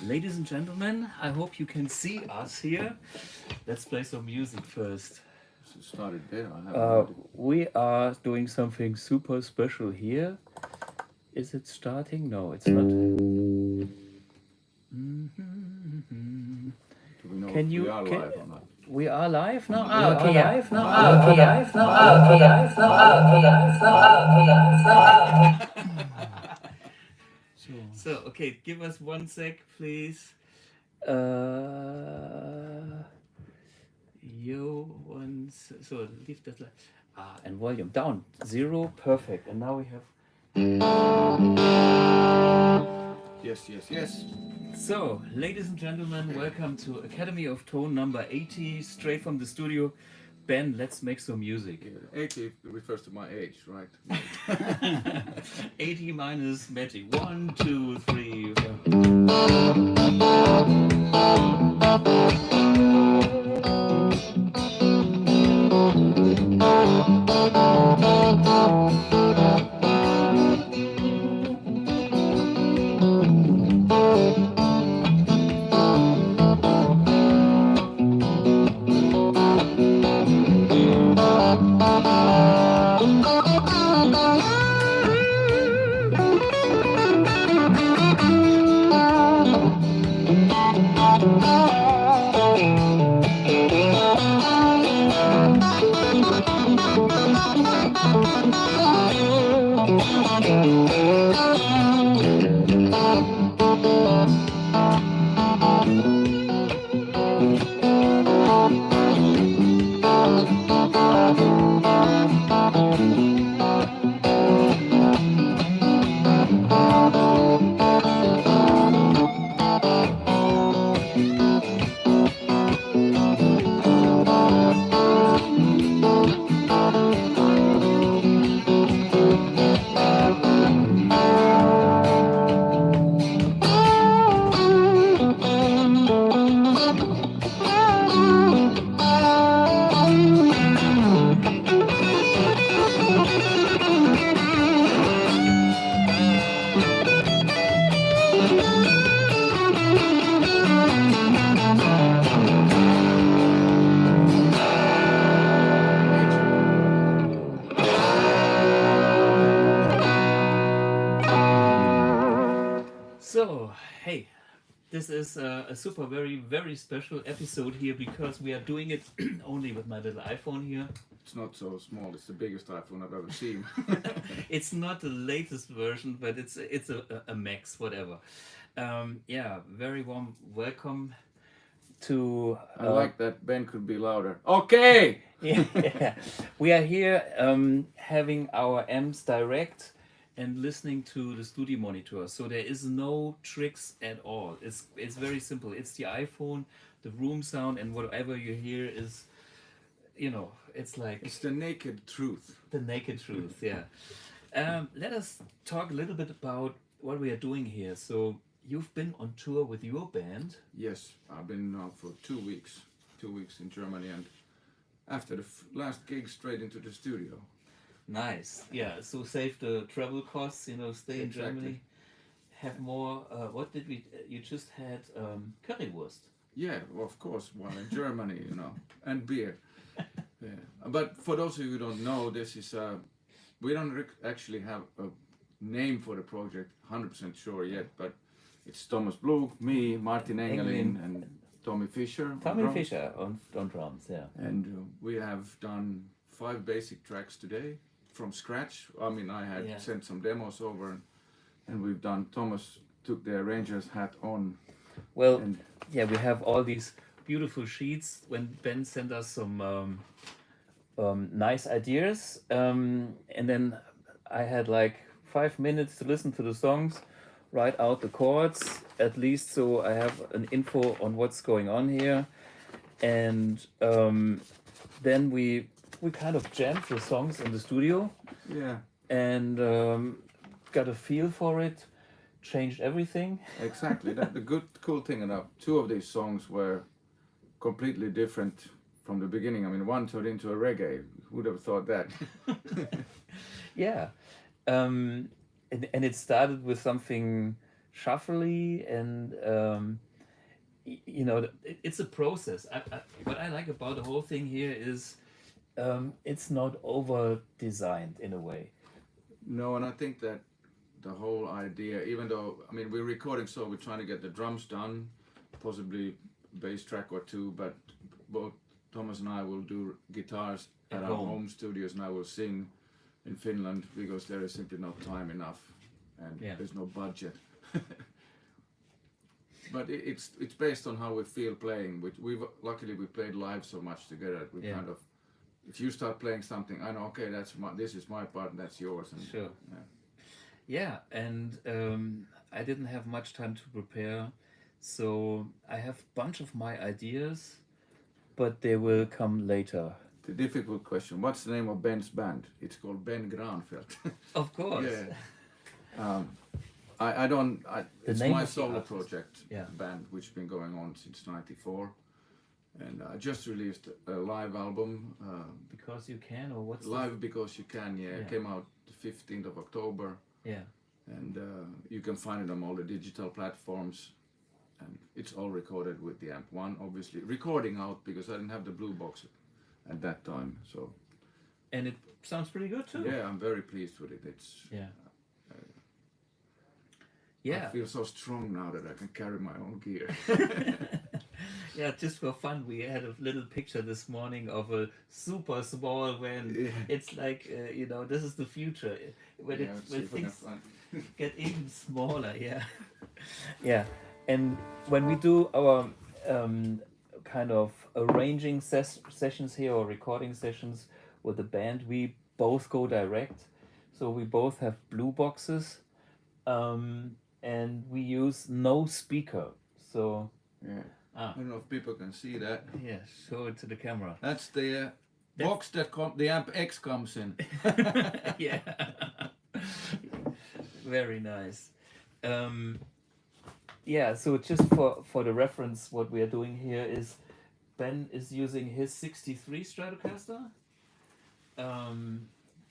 ladies and gentlemen, I hope you can see us here. Let's play some music first. Started there. I have We are doing something super special here. Is it starting? No, it's not. Do we know Can if you? we are Can, live or not? we are live now. Okay, We are yeah. live now. Okay, yeah. Okay, yeah. Okay, yeah. So, okay, give us 1 sec, please. So leave that. And volume down 0, perfect. And now we have. Yes. So, ladies and gentlemen, welcome to Academy of Tone number 80, straight from the studio. Ben, let's make some music. 80 refers to my age, right? 80 minus magic. 1, 2, 3, 4. So, hey, this is a super, very special episode here because we are doing it only with my little iPhone here. It's not so small. It's the biggest iPhone I've ever seen. It's not the latest version, but it's a max, whatever. Yeah, very warm welcome to. I like that Ben could be louder. Okay! Yeah, we are here having our amps direct and listening to the studio monitor. So there is no tricks at all. It's very simple. It's the iPhone, the room sound, and whatever you hear is, it's like It's the naked truth. the naked truth. Yeah. Let us talk a little bit about what we are doing here. So you've been on tour with your band. Yes, I've been now for 2 weeks. 2 weeks in Germany, and after the last gig, straight into the studio. Nice. Yeah. So save the travel costs. Stay in Germany. Have more. What did we? You just had currywurst. Yeah, well, of course, while in Germany, and beer. Yeah. But for those of you who don't know, this is we don't actually have a name for the project, 100% sure yet, but it's Thomas Blug, me, Martin Engelien, and Tommy Fischer. on Tommy drums. Fischer on drums. Yeah. And we have done 5 basic tracks today from scratch. I mean, I had Yeah. sent some demos over, and we've done. Thomas took the arranger's hat on. Well, And yeah, we have all these beautiful sheets. When Ben sent us some nice ideas, and then I had like 5 minutes to listen to the songs, write out the chords at least, so I have an info on what's going on here, and then we kind of jammed the songs in the studio yeah, and got a feel for it, changed everything. exactly. The cool thing about 2 of these songs were completely different from the beginning. I mean, one turned into a reggae. Who would have thought that? Yeah. And it started with something shuffly, and you know, it's a process. What I like about the whole thing here is it's not over designed in a way. No, and I think that the whole idea, even though, I mean, we're recording, so we're trying to get the drums done, possibly bass track or two, but both Thomas and I will do guitars at our home studios, and I will sing in Finland because there is simply not time enough, and there's no budget. But it's based on how we feel playing. Which luckily we played live so much together that we kind of, if you start playing something, I know, okay, this is my part and that's yours. And, sure. Yeah, and I didn't have much time to prepare, so I have a bunch of my ideas, but they will come later. The difficult question: what's the name of Ben's band? It's called Ben Granfelt. Of course. Yeah. I don't. It's my solo project Yeah. band, which has been going on since '94, and I just released a live album. Because you can, or what's Live Because You Can. Yeah, it came out the 15th of October. Yeah. And you can find it on all the digital platforms, and it's all recorded with the Amp 1, obviously. Recording out because I didn't have the blue box at that time, so. And it sounds pretty good too. Yeah, I'm very pleased with it. It's. Yeah. I feel so strong now that I can carry my own gear. Yeah, just for fun, we had a little picture this morning of a super small van. Yeah. It's like, you know, this is the future. When things get even smaller, yeah. And when we do our kind of arranging sessions here or recording sessions with the band, we both go direct. So we both have blue boxes, and we use no speaker. So I don't know if people can see that. yeah, show it to the camera. That's the box that the Amp X comes in. Yeah. Very nice. Yeah, so just for the reference, what we are doing here is Ben is using his 63 Stratocaster.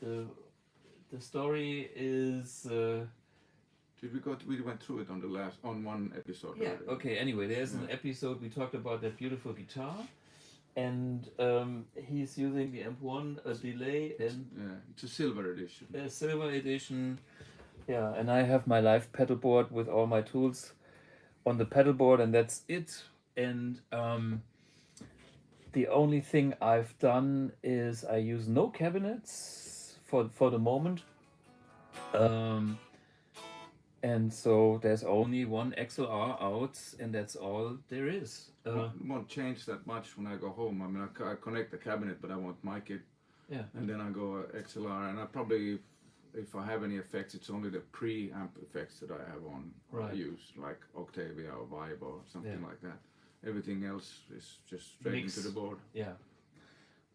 The story is We went through it on one episode. yeah, already. okay, anyway, there's an episode we talked about that beautiful guitar, and he's using the Amp1, a delay, and it's a silver edition. a silver edition. Yeah, and I have my live pedal board with all my tools on the pedal board, and that's it. And the only thing I've done is I use no cabinets for the moment. And so there's only one XLR out, and that's all there is. Won't change that much when I go home. I mean, I connect the cabinet, but I won't mic it. Yeah. And then I go XLR, and I probably, if I have any effects, it's only the pre-amp effects that I have on. Right. I use like Octavia or Vibe or something like that. Everything else is just straight into the board. Yeah.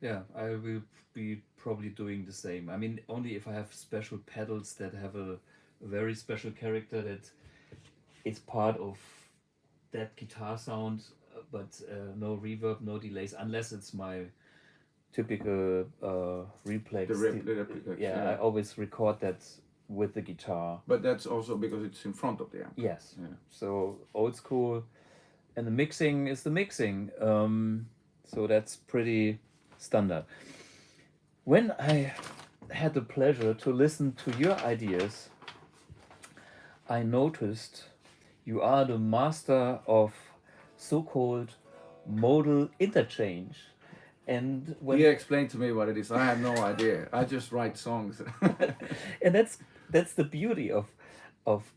Yeah, I will be probably doing the same. I mean, only if I have special pedals that have a very special character that is part of that guitar sound, but no reverb, no delays, unless it's my typical replex. The replex, I always record that with the guitar. But that's also because it's in front of the amp. Yes. Yeah. So old school, and the mixing is the mixing. So that's pretty standard. When I had the pleasure to listen to your ideas, I noticed you are the master of so-called modal interchange. And when He explained to me what it is. I have no idea. I just write songs. and that's the beauty of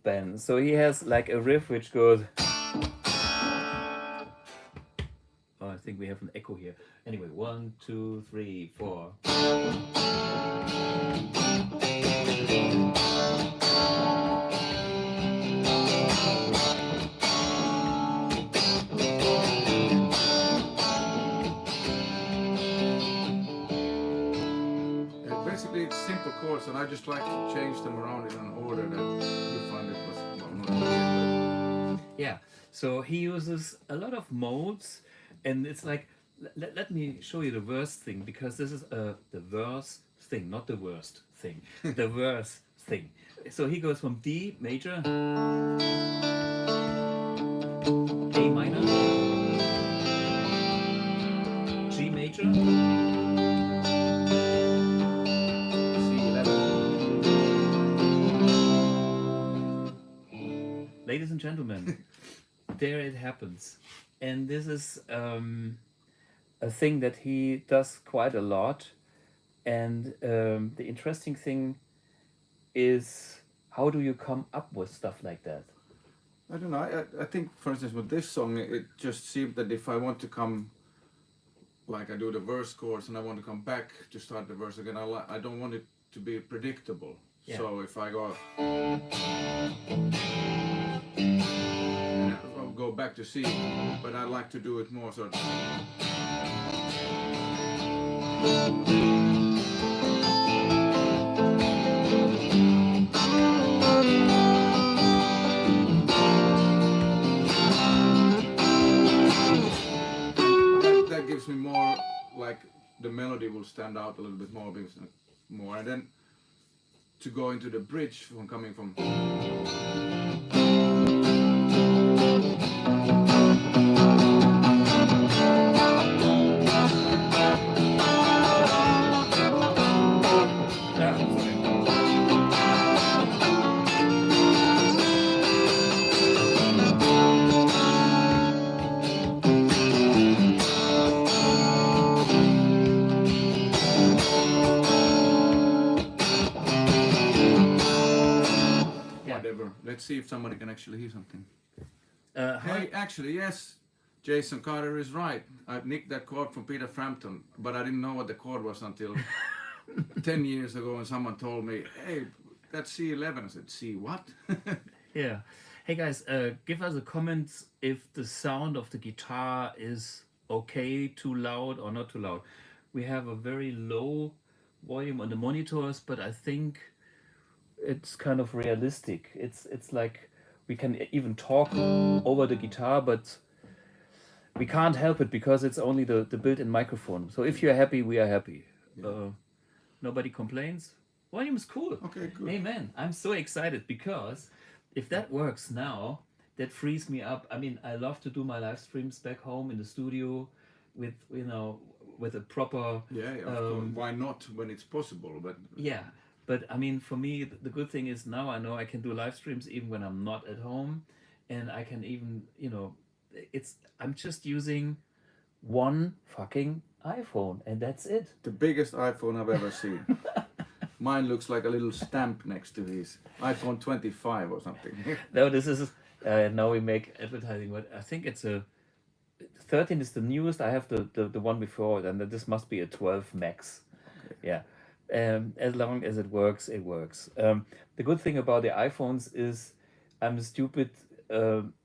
Ben. So he has like a riff which goes. Oh, I think we have an echo here. Anyway, 1, 2, 3, 4. Basically, it's simple chords, and I just like to change them around in an order that you find it was not weird. Yeah, so he uses a lot of modes, and it's like, let me show you the verse thing, because this is the verse thing, not the worst thing, the verse thing. So he goes from D major, A minor, G major, C11. ladies and gentlemen, there it happens. And this is a thing that he does quite a lot. And the interesting thing is, how do you come up with stuff like that? I don't know. I think, for instance, with this song, it just seemed that if I want to come, like I do the verse chorus, and I want to come back to start the verse again, I don't want it to be predictable. Yeah. So if I go, I'll go back to C, but I like to do it more sort of. That gives me more, like the melody will stand out a little bit more, because more, and then to go into the bridge from coming from. Whatever. Let's see if somebody can actually hear something. Hey, actually, yes, Jason Carter is right. I nicked that chord from Peter Frampton, but I didn't know what the chord was until 10 years ago when someone told me, hey, that's C11. I said, C what? Yeah. Hey guys, give us a comment if the sound of the guitar is okay, too loud or not too loud. We have a very low volume on the monitors, but I think it's kind of realistic. It's like we can even talk over the guitar, but we can't help it because it's only the built-in microphone. So if you're happy, we are happy. Nobody complains. Volume is cool. Okay, good. Hey man, I'm so excited because if that works now, that frees me up. I mean, I love to do my live streams back home in the studio with, you know, with a proper... Yeah, of course. Why not when it's possible? But yeah, but I mean, for me, the good thing is now I know I can do live streams even when I'm not at home, and I can even, you know, I'm just using one fucking iPhone, and that's it. the biggest iPhone I've ever seen. Mine looks like a little stamp next to his iPhone 25 or something. No, this is now we make advertising. But I think it's a 13 is the newest. I have the one before it, and this must be a 12 Max. Okay. Yeah. As long as it works, it works. The good thing about the iPhones is I'm stupid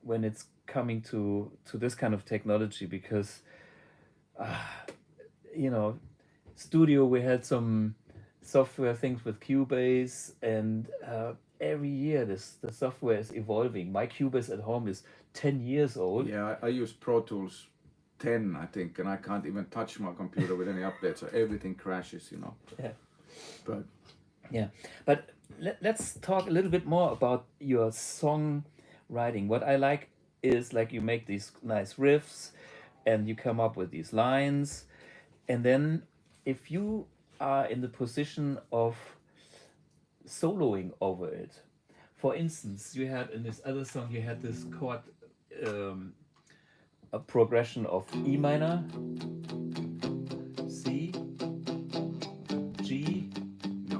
when it's coming to this kind of technology, because you know, studio, we had some software things with Cubase, and every year the software is evolving. My Cubase at home is 10 years old. Yeah, I use Pro Tools 10, I think, and I can't even touch my computer with any updates, so everything crashes, you know. Yeah. But yeah, but let's talk a little bit more about your song writing. What I like is, like, you make these nice riffs and you come up with these lines, and then if you are in the position of soloing over it, for instance, you had in this other song, you had this chord a progression of E minor, C, G, no.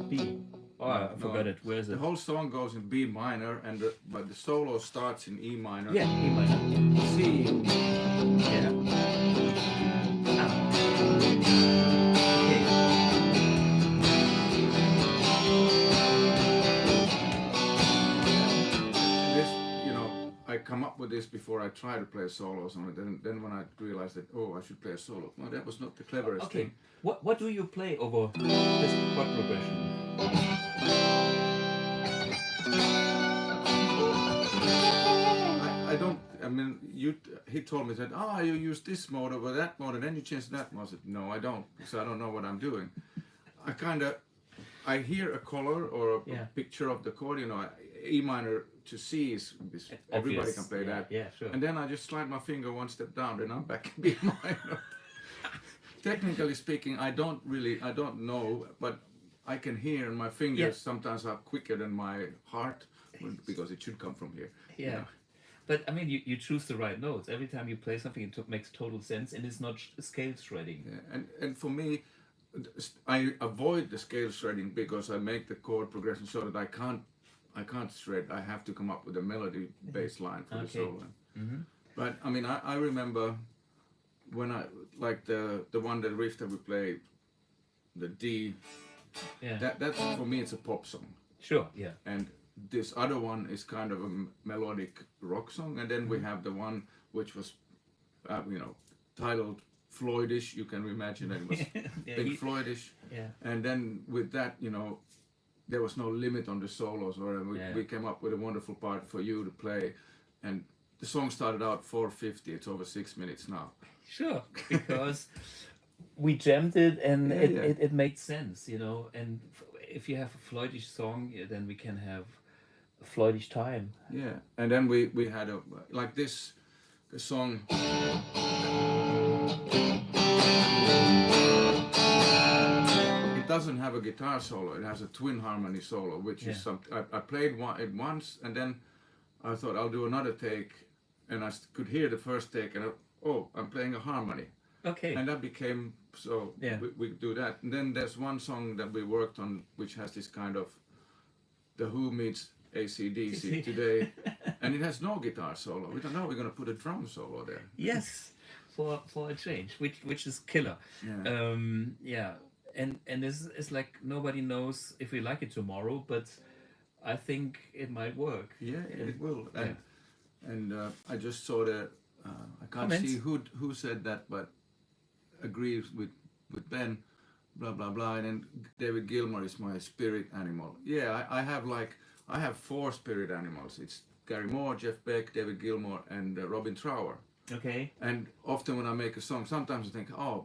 B. Oh, I forgot it. Where is The it? whole song goes in B minor, and but the solo starts in E minor. Yeah, E minor. C. Yeah. Okay. This, you know, I come up with this before I try to play solos on it. Then when I realized that, oh, I should play a solo. Well, that was not the cleverest Okay. thing. What do you play over this chord progression? I don't. I mean, he told me that. Ah, you use this mode over that mode, and then you change that mode. I said, no, I don't, because I don't know what I'm doing. I hear a color or a Yeah. picture of the chord, you know, E minor to C is everybody Obvious. can play Yeah, that. yeah, sure. And then I just slide my finger one step down, then I'm back in B minor. Technically speaking, I don't know, but I can hear, and my fingers Yeah. sometimes are quicker than my heart, because it should come from here. you Yeah. know. But I mean, you choose the right notes. Every time you play something, it makes total sense, and it's not scale shredding. Yeah. And for me, I avoid the scale shredding because I make the chord progression so that I can't shred. I have to come up with a melody bass line for the Okay. solo. Mm-hmm. But I mean, I remember when I like the one that riff that we play, the D. Yeah. That's for me, it's a pop song. Sure. Yeah. And this other one is kind of a melodic rock song, and then we have the one which was, titled Floydish. You can imagine that it was Yeah, Pink Floydish. Yeah. And then with that, there was no limit on the solos, or we came up with a wonderful part for you to play, and the song started out 4:50. It's over 6 minutes now. Sure. Because we jammed it, and Yeah, it made sense, And if you have a Floydish song, then we can have a Floydish time. Yeah, and then we had like this song. It doesn't have a guitar solo. It has a twin harmony solo, which is something I played it once, and then I thought I'll do another take, and I could hear the first take, and I'm playing a harmony. Okay. And that became so. Yeah. We do that, and then there's one song that we worked on, which has this kind of the Who meets AC/DC today, and it has no guitar solo. We don't know. We're gonna put a drum solo there. Yes, for a change, which is killer. Yeah. Yeah, and this is like nobody knows if we like it tomorrow, but I think it might work. Yeah, it will. Yeah. And I just saw the. I can't Comments? see who said that, but agrees with Ben. Blah blah blah. And then David Gilmour is my spirit animal. Yeah, I have 4 spirit animals. It's Gary Moore, Jeff Beck, David Gilmour, and Robin Trower. Okay. And often when I make a song, sometimes I think, I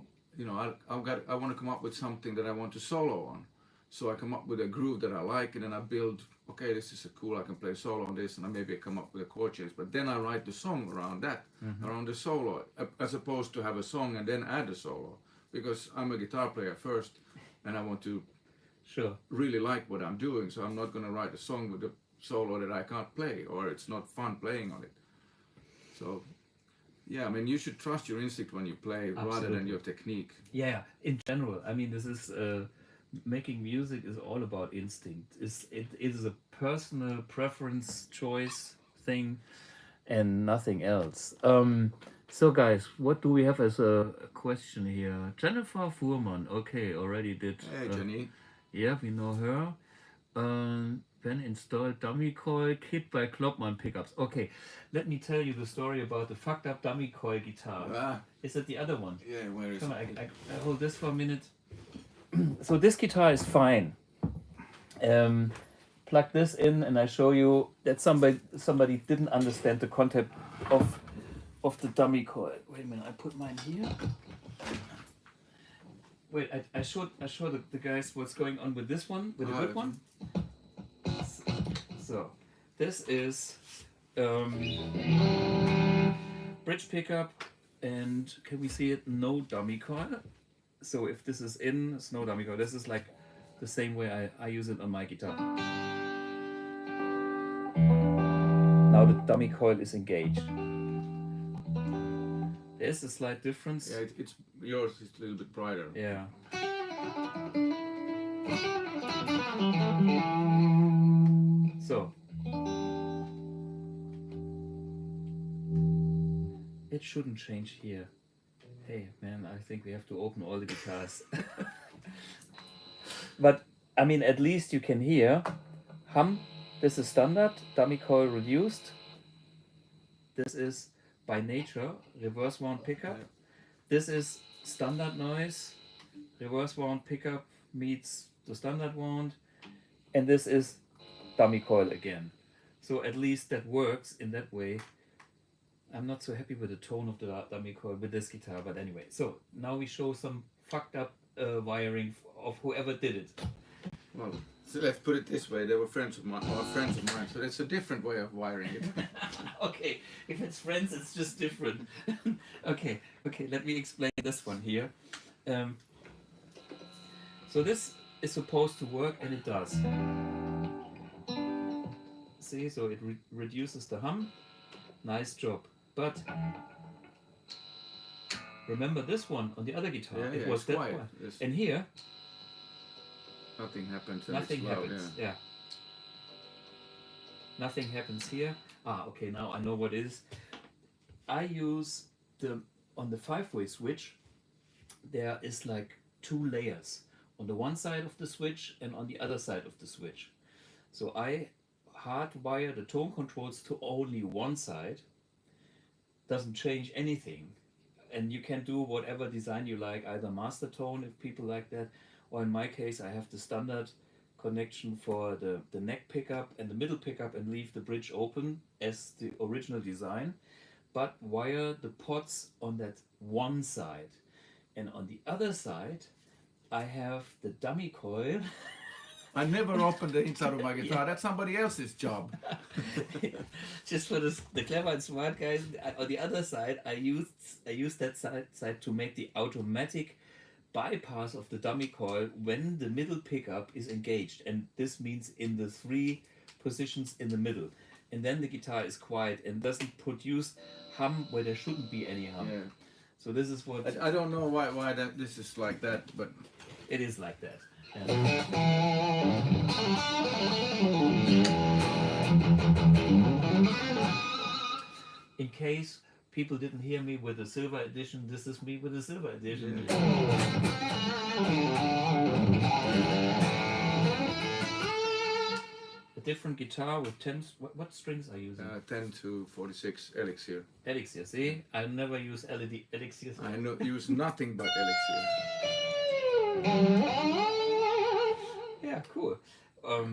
want to come up with something that I want to solo on. So I come up with a groove that I like, and then I build. Okay, this is cool. I can play solo on this, and maybe I come up with a chord change. But then I write the song around that, around the solo, as opposed to have a song and then add a solo. Because I'm a guitar player first, and I want to Sure. really like what I'm doing. So I'm not going to write a song with a solo that I can't play, or it's not fun playing on it. So. Yeah, I mean, you should trust your instinct when you play rather than your technique. Yeah, in general. I mean, this is making music is all about instinct. It is a personal preference choice thing and nothing else. So guys, what do we have as a question here? Jennifer Fuhrmann. Okay, already did. Hey, Jenny. Yeah, we know her. Ben installed dummy coil kit by Klopman pickups. Okay, let me tell you the story about the fucked up dummy coil guitar. Ah, Is that the other one? yeah, where is Come on, it? I hold this for a minute. So this guitar is fine. Plug this in, and I show you that somebody didn't understand the concept of the dummy coil. Wait a minute, I put mine here. Wait, I showed the guys what's going on with this one, with the good one. So, this is bridge pickup, and can we see it? No dummy coil. So if this is in, it's no dummy coil. This is like the same way I use it on my guitar. Now the dummy coil is engaged. There's a slight difference. Yeah, it's yours is a little bit brighter. Yeah. So it shouldn't change here. Hey man, I think we have to open all the guitars. But I mean, at least you can hear hum. This is standard, dummy coil reduced. This is by nature reverse wound pickup. This is standard noise, reverse wound pickup meets the standard wound, and this is dummy coil again. So at least that works in that way. I'm not so happy with the tone of the dummy coil with this guitar, but anyway. So now we show some fucked up wiring of whoever did it. Well, so let's put it this way: they were friends of mine, or friends of mine. So it's a different way of wiring it. Okay, if it's friends, it's just different. Okay, let me explain this one here. So this is supposed to work, and it does. See, so it reduces the hum. Nice job. But remember this one on the other guitar, Yeah, it was it's that quiet. one. It's- And here, Nothing happens. And nothing it's loud, happens. Yeah. Nothing happens here. Ah, okay, now I know what it is. I use on the 5-way switch, there is like 2 layers on the one side of the switch and on the other side of the switch. So I hardwire the tone controls to only one side. Doesn't change anything. And you can do whatever design you like, either master tone if people like that, or in my case I have the standard connection for the neck pickup and the middle pickup and leave the bridge open as the original design, but wire the pots on that one side. And on the other side I have the dummy coil. I never opened the inside of my guitar. That's somebody else's job. Just for the clever and smart guys, on the other side, I used that side to make the automatic bypass of the dummy coil when the middle pickup is engaged, and this means in the 3 positions in the middle, and then the guitar is quiet and doesn't produce hum where there shouldn't be any hum. Yeah. So this is what I don't know why this is like that, but it is like that. In case people didn't hear me with the silver edition, this is me with the silver edition. A different guitar with 10. What strings are you using? 10 to 46 elixir. Elixir. See, I never use LED elixirs. I use nothing but elixir. Yeah, cool.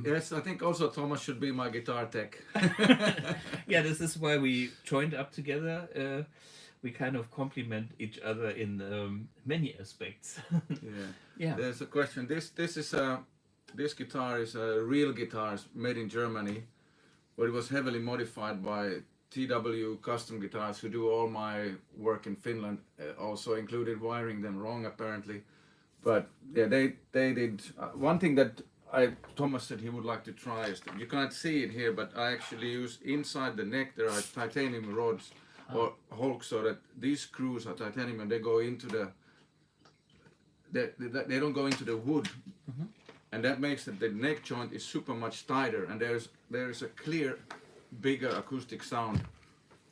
Yes, I think also Thomas should be my guitar tech. Yeah, this is why we joined up together. We kind of complement each other in many aspects. Yeah. There's a question. This guitar is a real guitar made in Germany, but it was heavily modified by TW Custom Guitars, who do all my work in Finland. Also included wiring them wrong apparently, but yeah, they did one thing that Thomas said he would like to try is that you can't see it here, but I actually use inside the neck there are titanium rods or hulks, so that these screws are titanium and they go into they don't go into the wood, and that makes that the neck joint is super much tighter, and there is a clear, bigger acoustic sound.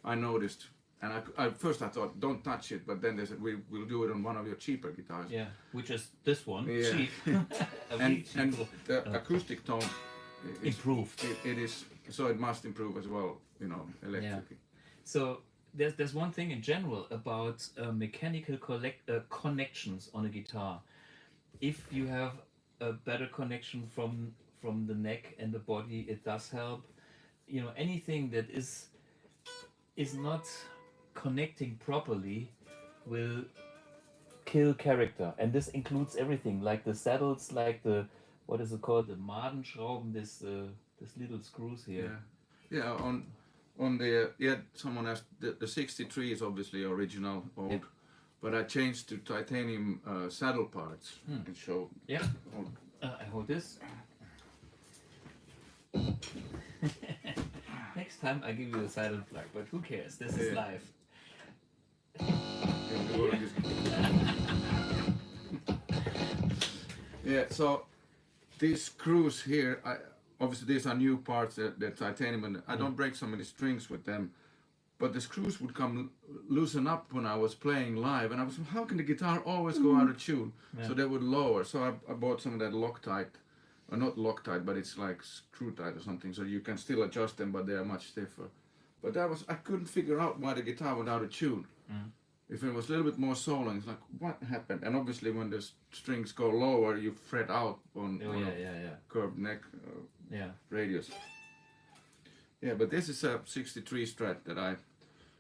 I noticed, and I first I thought don't touch it, but then they said we'll do it on one of your cheaper guitars. Yeah, which is this one. Yeah. Cheap. and the acoustic tone is Improved. It is, so it must improve as well, electrically. So there's one thing in general about mechanical connections on a guitar. If you have a better connection from the neck and the body, it does help. Anything that is not connecting properly will kill character, and this includes everything, like the saddles, like the, what is it called, the Madenschrauben, this little screws here. Yeah. On the someone asked, the 63 is obviously original old. Yeah. But I changed to titanium saddle parts and show. Yeah. I hold this. Next time I give you a silent plug, but who cares? This is live. Yeah, so these screws here, obviously these are new parts, they're titanium, and I don't break so many strings with them. But the screws would loosen up when I was playing live, and I was, how can the guitar always go out of tune? Yeah. So they would lower. So I bought some of that Loctite, or not Loctite, but it's like screw tight or something, so you can still adjust them, but they are much stiffer. But I couldn't figure out why the guitar went out of tune. If it was a little bit more soloing, it's like, what happened? And obviously when the strings go lower, you fret out on curved neck radius. Yeah, but this is a 63 Strat that I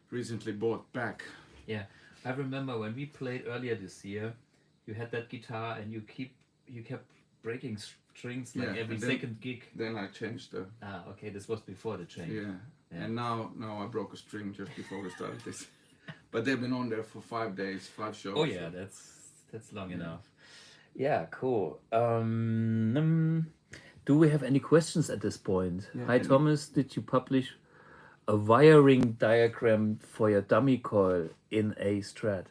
recently bought back. Yeah, I remember when we played earlier this year, you had that guitar and you kept breaking strings like Yeah, every and then- second gig. Then I changed the Okay, this was before the change. yeah. And now I broke a string just before we started this. But they've been on there for 5 days, 5 shows. Oh yeah, so- that's long enough. Yeah, cool. Do we have any questions at this point? Yeah, Hi any- Thomas, did you publish a wiring diagram for your dummy coil in a Strat?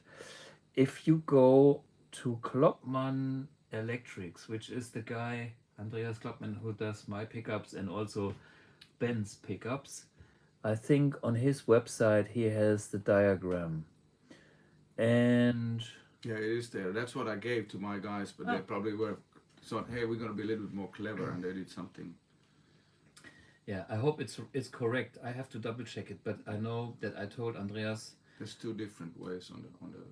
If you go to Klopman Electrics, which is the guy Andreas Klopman who does my pickups and also Ben's pickups, I think on his website he has the diagram. And Yeah, it is there. That's what I gave to my guys, but they probably were thought, hey, we're gonna be a little bit more clever, and they did something. yeah, I hope it's correct. I have to double check it, but I know that I told Andreas. There's 2 different ways on the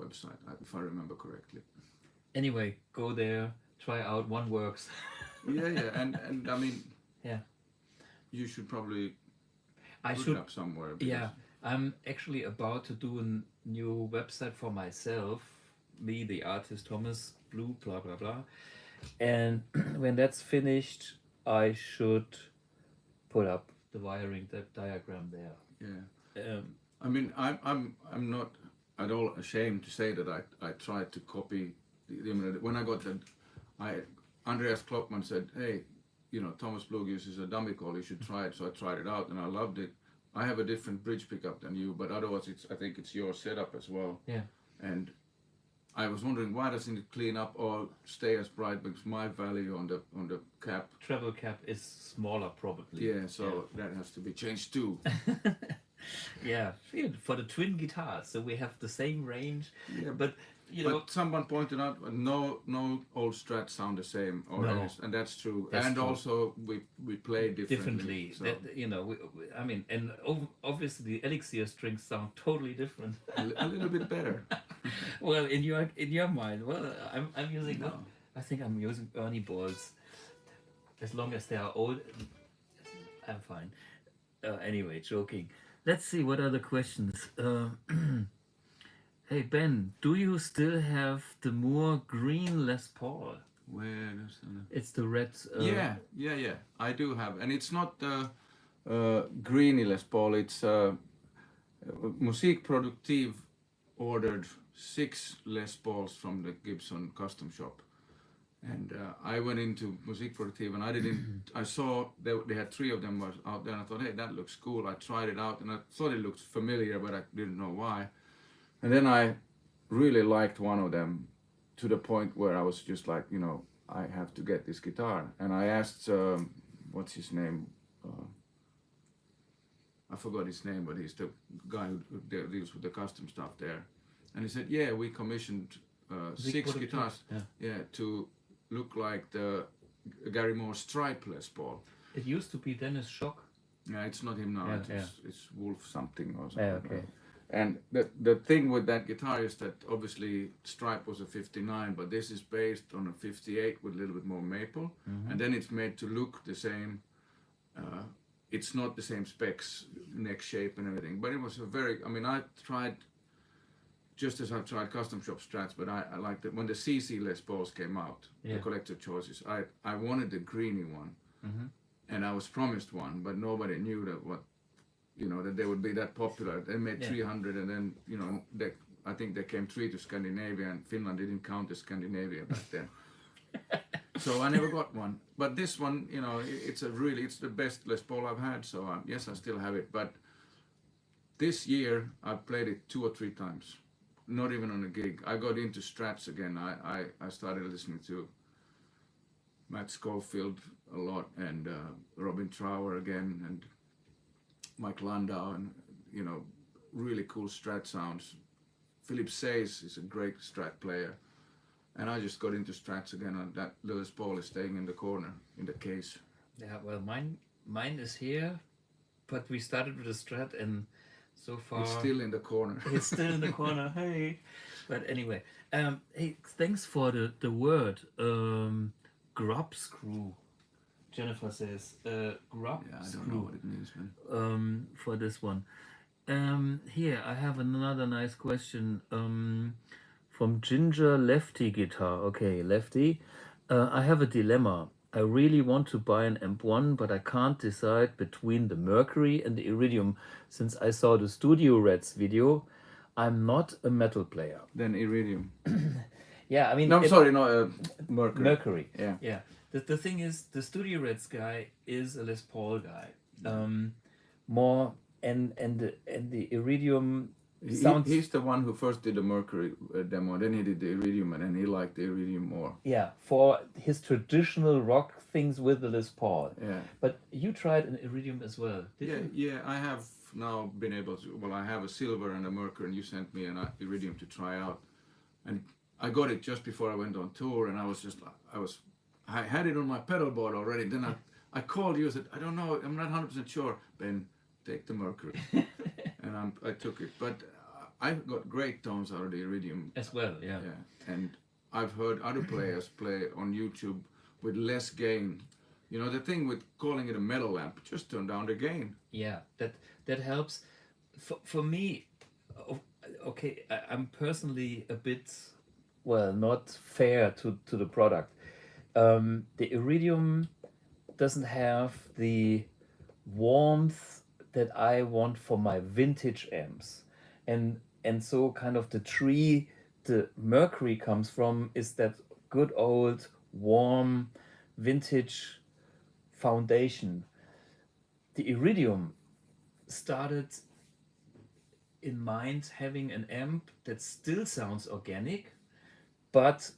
website, if I remember correctly. Anyway, go there, try out. One works. Yeah, and I mean, Yeah. you should probably I put should. it up somewhere. Yeah, I'm actually about to do a new website for myself. Me, the artist, Thomas Blug, blah blah blah. And when that's finished, I should put up the wiring diagram there. Yeah. I mean, I'm not at all ashamed to say that I tried to copy. When I got that, Andreas Klopman said, hey, Thomas Blug uses a dummy call, you should try it. So I tried it out and I loved it. I have a different bridge pickup than you, but otherwise I think it's your setup as well. Yeah. And I was wondering, why doesn't it clean up or stay as bright? Because my value on the cap, Treble cap is smaller probably. yeah, so that has to be changed too. Yeah, for the twin guitars, so we have the same range. Yeah, But you know, But someone pointed out no old Strats sound the same, No. and that's true. That's and true. also we play differently. So That, I mean, and obviously the Elixir strings sound totally different. a little bit better. Well, in your mind, well, I'm using. No. I think I'm using Ernie balls. As long as they are old, I'm fine. Anyway, joking. Let's see what are the questions. Hey Ben, do you still have the Moore green Les Paul? Where is It's the red. yeah. I do have, and it's not the greeny Les Paul. It's Musik Produktiv ordered 6 Les Pauls from the Gibson custom shop. And I went into Musik Produktiv and I didn't. I saw they had 3 of them was out there, and I thought, hey, that looks cool. I tried it out, and I thought it looked familiar, but I didn't know why. And then I really liked one of them to the point where I was just like, I have to get this guitar. And I asked, what's his name? I forgot his name, but he's the guy who deals with the custom stuff there. And he said, yeah, we commissioned 6 guitars, to look like the Gary Moore Stripe Les Paul. It used to be Dennis Schock. Yeah, it's not him now. Yeah, It's Wolf something or something. Yeah, okay. And the thing with that guitar is that obviously Stripe was a 59, but this is based on a 58 with a little bit more maple, and then it's made to look the same. It's not the same specs, neck shape and everything, but it was I tried, just as I've tried custom shop Strats, but I liked it. When the CC Les Pauls came out, the collector choices, I wanted the greeny one, and I was promised one, but nobody knew that they would be that popular. They made 300, and then I think they came 3 to Scandinavia, and Finland didn't count as Scandinavia back then. So I never got one. But this one, it's the best Les Paul I've had. So yes, I still have it. But this year I've played it 2 or 3 times, not even on a gig. I got into Strats again. I started listening to Matt Schofield a lot, and Robin Trower again, and Mike Landau, and really cool Strat sounds. Philip Sayes is a great Strat player, and I just got into Strats again, and that Les Paul is staying in the corner in the case. Yeah, well, mine is here, but we started with a Strat, and so far It's still in the corner. it's still in the corner. Hey, but anyway, hey, thanks for the word grub screw. Jennifer says grub Yeah, I don't screw. know what it means, man. For this one. Here I have another nice question from Ginger Lefty Guitar. Okay, Lefty. I have a dilemma. I really want to buy an amp 1, but I can't decide between the Mercury and the Iridium. Since I saw the Studio Reds video, I'm not a metal player. Then Iridium. Yeah, I mean, No, I'm sorry, no, Mercury. Mercury. Yeah. Yeah. The thing is, the Studio Reds guy is a Les Paul guy. More and the Iridium sounds. He's the one who first did the Mercury demo, then he did the Iridium, and then he liked the Iridium more. Yeah, for his traditional rock things with the Les Paul. Yeah. But you tried an Iridium as well, did Yeah, you? yeah, I have now been able to. Well, I have a silver and a Mercury, and you sent me an Iridium to try out, and I got it just before I went on tour, and I had it on my pedal board already. Then I called you and said, I don't know, I'm not 100% sure. Ben, take the Mercury, and I took it. But I got great tones out of the Iridium As well, yeah. Yeah, and I've heard other players play on YouTube with less gain. You know, the thing with calling it a metal amp, just turn down the gain. Yeah, that helps. For me, okay, I'm personally a bit, well, not fair to the product. The Iridium doesn't have the warmth that I want for my vintage amps, and so kind of the tree the Mercury comes from is that good old warm vintage foundation. The Iridium started in mind having an amp that still sounds organic, but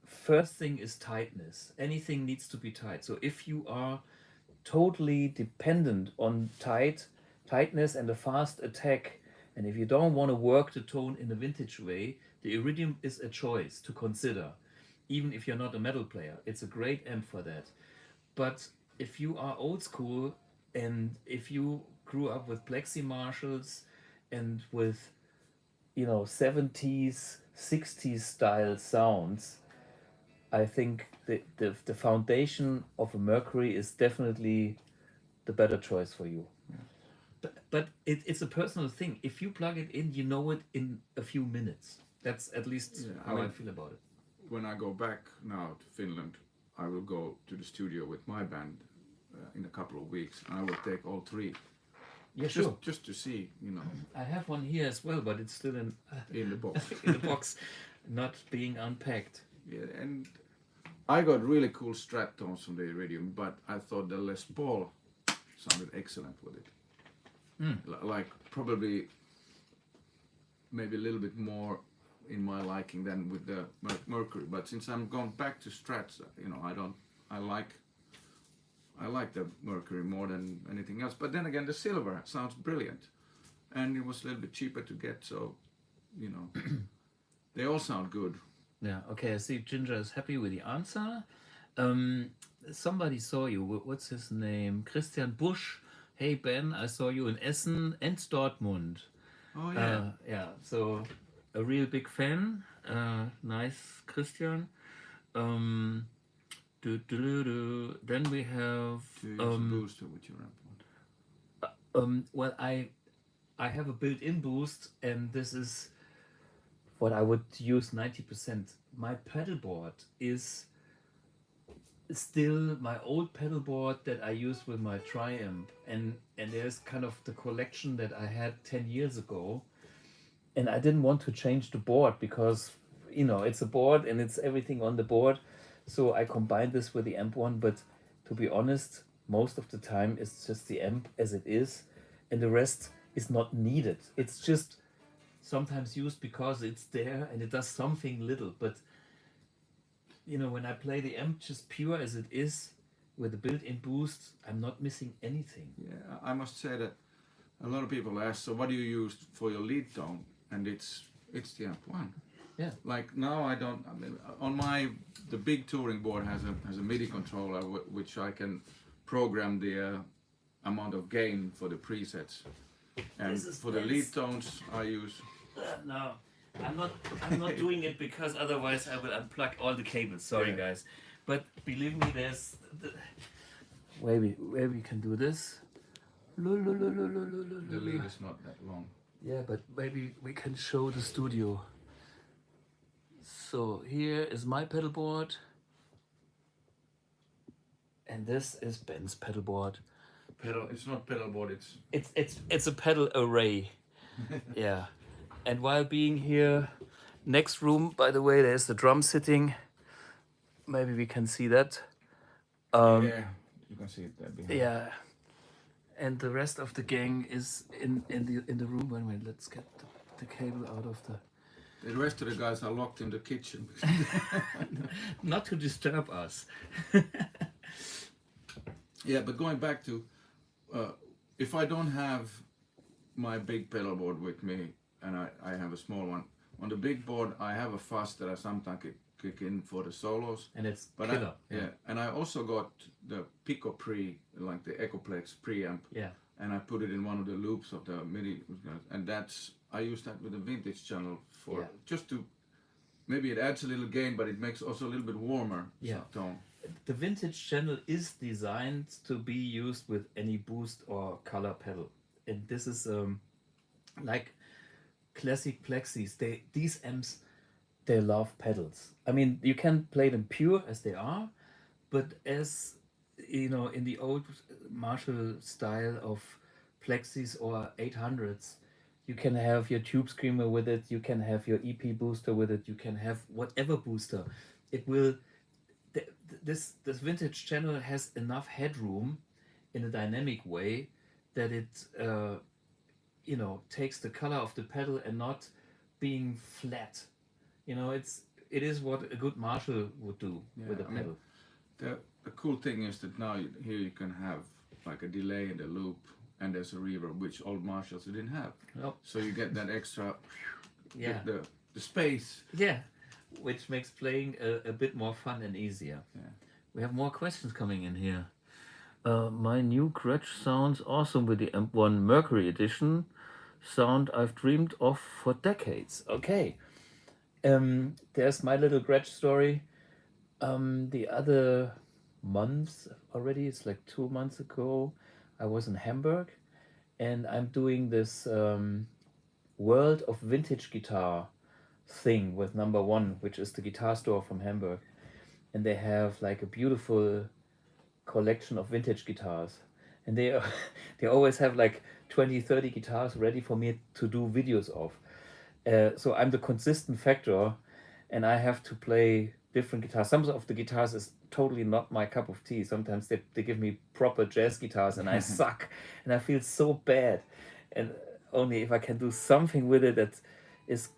first thing is tightness. Anything needs to be tight. So if you are totally dependent on tightness and a fast attack, and if you don't want to work the tone in a vintage way, the Iridium is a choice to consider. Even if you're not a metal player, it's a great amp for that. But if you are old school and if you grew up with Plexi Marshalls and with 70s 60s style sounds, I think the foundation of a Mercury is definitely the better choice for you. But it's a personal thing. If you plug it in, you know it in a few minutes. That's at least how I feel about it. When I go back now to Finland, I will go to the studio with my band in a couple of weeks, and I will take all three. Yeah, sure. Just to see, I have one here as well, but it's still in in the box. in the box, not being unpacked. Yeah, and I got really cool Strat tones from the Iridium, but I thought the Les Paul sounded excellent with it. Like probably maybe a little bit more in my liking than with the Mercury. But since I'm going back to Strats, I like the Mercury more than anything else. But then again, the silver sounds brilliant, and it was a little bit cheaper to get. So, they all sound good. Yeah. Okay. I see. Ginger is happy with the answer. Somebody saw you. What's his name? Christian Busch. Hey Ben, I saw you in Essen and Dortmund. Oh yeah. Yeah. So a real big fan. Nice, Christian. Then we have. Do you use a booster with your amp? Well, I have a built-in boost, and this is what I would use 90%. My pedalboard is still my old pedalboard that I use with my Triamp, and there's kind of the collection that I had 10 years ago, and I didn't want to change the board because it's a board and it's everything on the board, so I combined this with the amp 1. But to be honest, most of the time it's just the amp as it is, and the rest is not needed. It's just sometimes used because it's there and it does something little. But when I play the amp just pure as it is with a built-in boost, I'm not missing anything. Yeah, I must say that a lot of people ask, so what do you use for your lead tone? And it's the amp 1. Yeah. Like now on the big touring board has a MIDI controller which I can program the amount of gain for the presets. And for the lead tones I use. No, I'm not doing it because otherwise I will unplug all the cables. Sorry, guys, but believe me, there's where we can do this. The lead is not that long. Yeah, but maybe we can show the studio. So here is my pedal board, And this is Ben's pedal board. Pedal. It's not pedal board. It's It's a pedal array. Yeah. And while being here, next room, by the way, there's the drum sitting. Maybe we can see that. yeah. You can see it there behind. Yeah. And the rest of the gang is in the room. Wait a minute, let's get the cable out of the. The rest of the guys are locked in the kitchen. Not to disturb us. Yeah, but going back to, if I don't have my big pedal board with me and I have a small one, on the big board I have a fuzz that I sometimes kick in for the solos. And it's But killer. yeah, and I also got the Pico Pre, like the Echoplex preamp, Yeah. and I put it in one of the loops of the MIDI, and I use that with the vintage channel for Yeah. just to, maybe it adds a little gain, but it makes also a little bit warmer Yeah. tone. The vintage channel is designed to be used with any boost or color pedal, and this is like classic plexis. These amps, they love pedals. I mean, you can play them pure as they are, but as you know, in the old Marshall style of plexis or 800s, you can have your tube screamer with it. You can have your EP booster with it. You can have whatever booster. It will. This vintage channel has enough headroom in a dynamic way that it takes the color of the pedal and not being flat. It is what a good Marshall would do with a I mean, pedal. the cool thing is that now here you can have like a delay in the loop and there's a reverb, which old Marshalls didn't have. Nope. So you get that extra, Yeah. the space. Yeah, which makes playing a bit more fun and easier. Yeah. We have more questions coming in here. My new Gretsch sounds awesome with the Amp1 Mercury Edition. Sound I've dreamed of for decades. Okay. There's my little Gretsch story. The other month already, it's like 2 months ago, I was in Hamburg and I'm doing this World of Vintage Guitar thing with Number One, which is the guitar store from Hamburg. And they have like a beautiful collection of vintage guitars. And they always have like 20-30 guitars ready for me to do videos of. So I'm the consistent factor and I have to play different guitars. Some of the guitars is totally not my cup of tea. Sometimes they give me proper jazz guitars and I suck and I feel so bad. And only if I can do something with it that is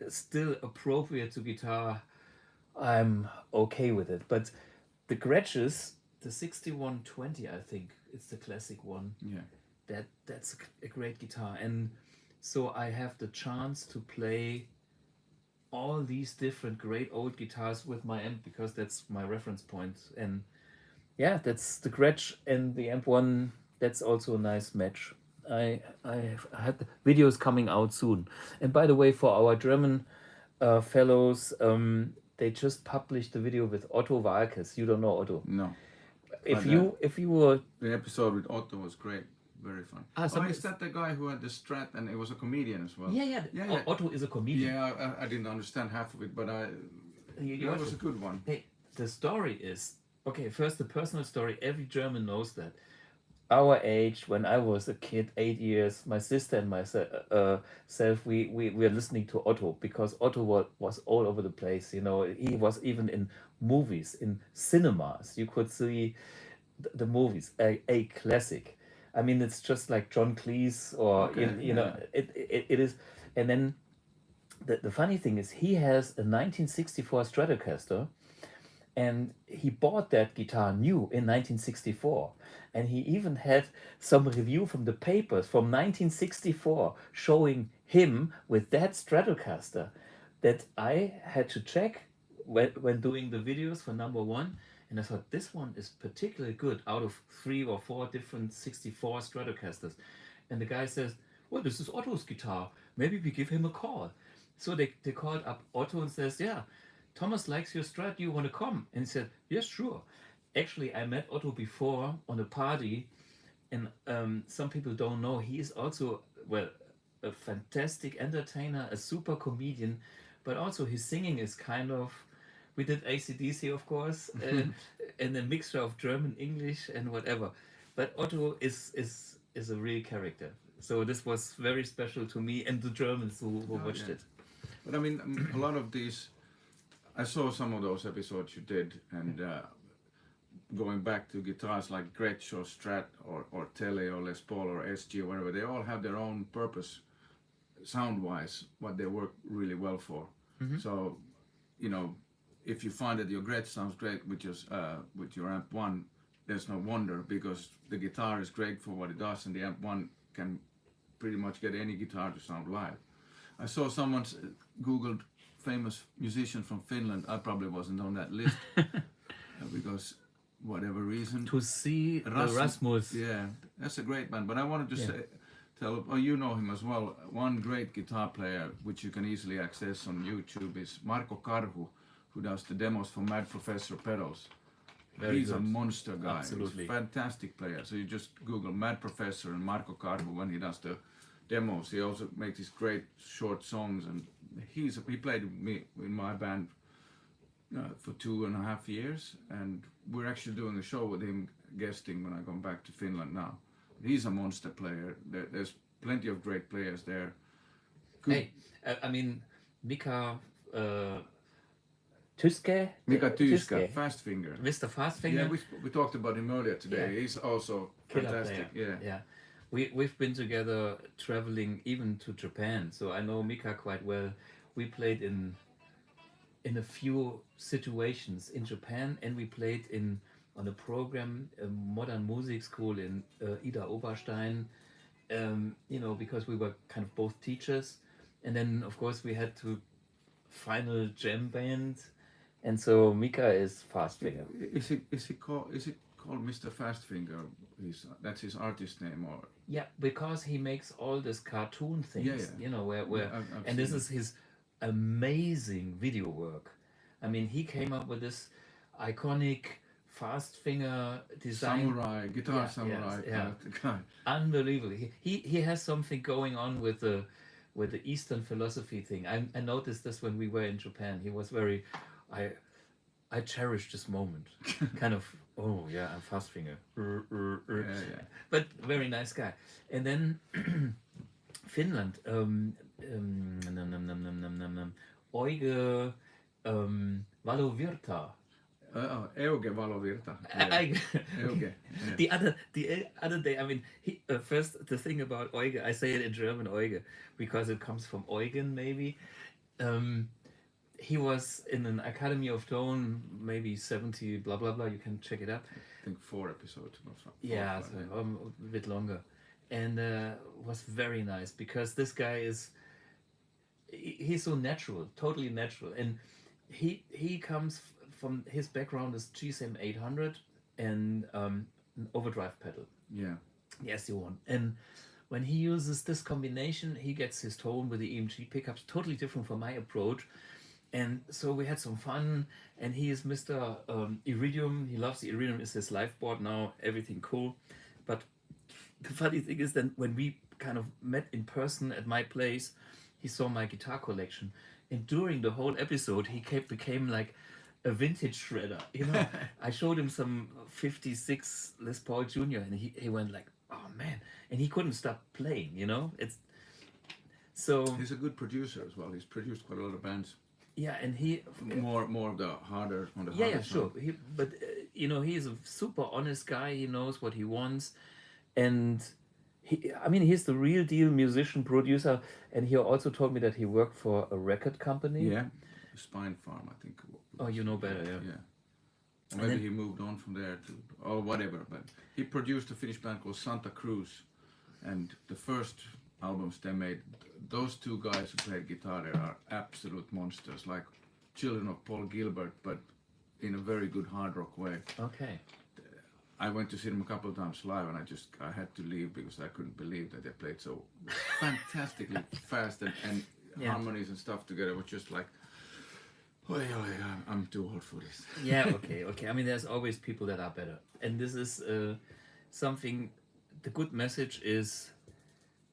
still appropriate to guitar, I'm okay with it. But the Gretches, the 6120, I think it's the classic one. Yeah. That's a great guitar. And so I have the chance to play all these different great old guitars with my amp because that's my reference point. And yeah, that's the Gretsch and the Amp1. That's also a nice match. I had videos coming out soon. And by the way, for our German fellows, they just published the video with Otto Walkes. You don't know Otto. No. If you were The episode with Otto was great. Very fun. Is that the guy who had the Strat and it was a comedian as well? yeah. Otto is a comedian. Yeah, I didn't understand half of it, but that was a good one. Hey, the story is okay. First, the personal story. Every German knows that. Our age, when I was a kid, 8 years, my sister and myself, we were listening to Otto because Otto was all over the place. You know, he was even in movies, in cinemas. You could see the movies. A classic. I mean, it's just like John Cleese or you know, it is. And then the funny thing is, he has a 1964 Stratocaster. And he bought that guitar new in 1964. And he even had some review from the papers from 1964 showing him with that Stratocaster that I had to check when doing the videos for Number One. And I thought, this one is particularly good out of 3 or 4 different 64 Stratocasters. And the guy says, well, this is Otto's guitar. Maybe we give him a call. So they called up Otto and says, yeah, Thomas likes your Strat, do you want to come? And he said, yes, sure. Actually, I met Otto before on a party, and some people don't know, he is also, well, a fantastic entertainer, a super comedian, but also his singing is kind of, we did AC/DC, of course, and a mixture of German, English, and whatever. But Otto is a real character. So this was very special to me and the Germans who watched yeah. it. But I mean, a lot of these, I saw some of those episodes you did, and going back to guitars like Gretsch or Strat or Tele or Les Paul or SG or whatever, they all have their own purpose, sound-wise, what they work really well for. So, you know, if you find that your Gretsch sounds great with your amp 1, there's no wonder, because the guitar is great for what it does, and the amp 1 can pretty much get any guitar to sound live. I saw someone Googled famous musician from Finland. I probably wasn't on that list because whatever reason. To see Rasmus. Yeah, that's a great band. But I wanted to tell, you know him as well. One great guitar player, which you can easily access on YouTube, is Marko Karhu, who does the demos for Mad Professor pedals. He's a monster guy. Absolutely. He's a fantastic player. So you just Google Mad Professor and Marko Karhu when he does the demos. He also makes these great short songs, and he played with me in my band for 2.5 years, and we're actually doing a show with him guesting when I come back to Finland now. He's a monster player. There's plenty of great players there. Good. Hey, I mean, Mika Tyske? Mika Tyska, Fast Finger. Mr. Fastfinger? Yeah, we talked about him earlier today. Yeah. He's also Killer fantastic. player. Yeah. We've been together traveling even to Japan, so I know Mika quite well. We played in a few situations in Japan, and we played on a program, a modern music school in Ida Oberstein, you know, because we were kind of both teachers, and then of course we had to final jam band, and so Mika is Fastfinger. Is it called Mr. Fastfinger? That's his artist name, or? Yeah, because he makes all this cartoon things, Yeah. you know, where I've and this seen is his amazing video work. I mean, he came up with this iconic Fastfinger design. Samurai, guitar samurai. yeah. Guy. Unbelievable. He has something going on with the Eastern philosophy thing. I noticed this when we were in Japan. He was very, I cherished this moment. Kind of, oh yeah, I'm Fastfinger. Yeah. But very nice guy. And then Finland, Euge Valovirta. Euge Valovirta. Euge. The other day, I mean, first the thing about Euge, I say it in German Euge because it comes from Eugen maybe. He was in an Academy of Tone, maybe 70, blah blah blah. You can check it out. I think 4 episodes or something. Yeah, so, a bit longer, and was very nice because this guy he's so natural, totally natural, and he comes from his background is GSM 800 and an overdrive pedal. Yeah. Yes, you want. And when he uses this combination, he gets his tone with the EMG pickups totally different from my approach. And so we had some fun, and he is Mr. Iridium. He loves the Iridium, is his live board now, everything cool. But the funny thing is that when we kind of met in person at my place, he saw my guitar collection. And during the whole episode, he became like a vintage shredder. You know, I showed him some 56 Les Paul Jr. and he went like, oh man. And he couldn't stop playing, you know? So he's a good producer as well. He's produced quite a lot of bands. Yeah, and more of the harder on the yeah, harder sure. But you know, he's a super honest guy. He knows what he wants, and he's the real deal musician producer. And he also told me that he worked for a record company. Yeah, Spine Farm, I think. Oh, you know better, yeah. Yeah. Or maybe he moved on from there or whatever. But he produced a Finnish band called Santa Cruz, and the first albums they made, those two guys who played guitar there are absolute monsters, like children of Paul Gilbert, but in a very good hard rock way. Okay. I went to see them a couple of times live, and I had to leave because I couldn't believe that they played so fantastically fast and harmonies and stuff together. It was just like, I'm too old for this. Yeah, okay. I mean, there's always people that are better, and this is something. The good message is,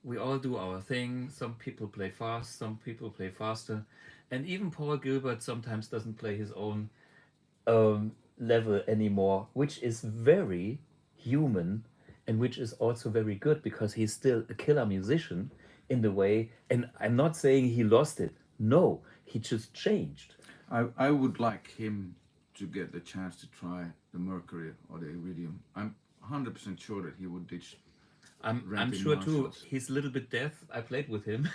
we all do our thing. Some people play fast, some people play faster, and even Paul Gilbert sometimes doesn't play his own level anymore, which is very human and which is also very good because he's still a killer musician in the way. And I'm not saying he lost it. No, he just changed. I would like him to get the chance to try the Mercury or the Iridium. I'm 100% sure that he would ditch. I'm Renting sure too. Marshalls. He's a little bit deaf. I played with him,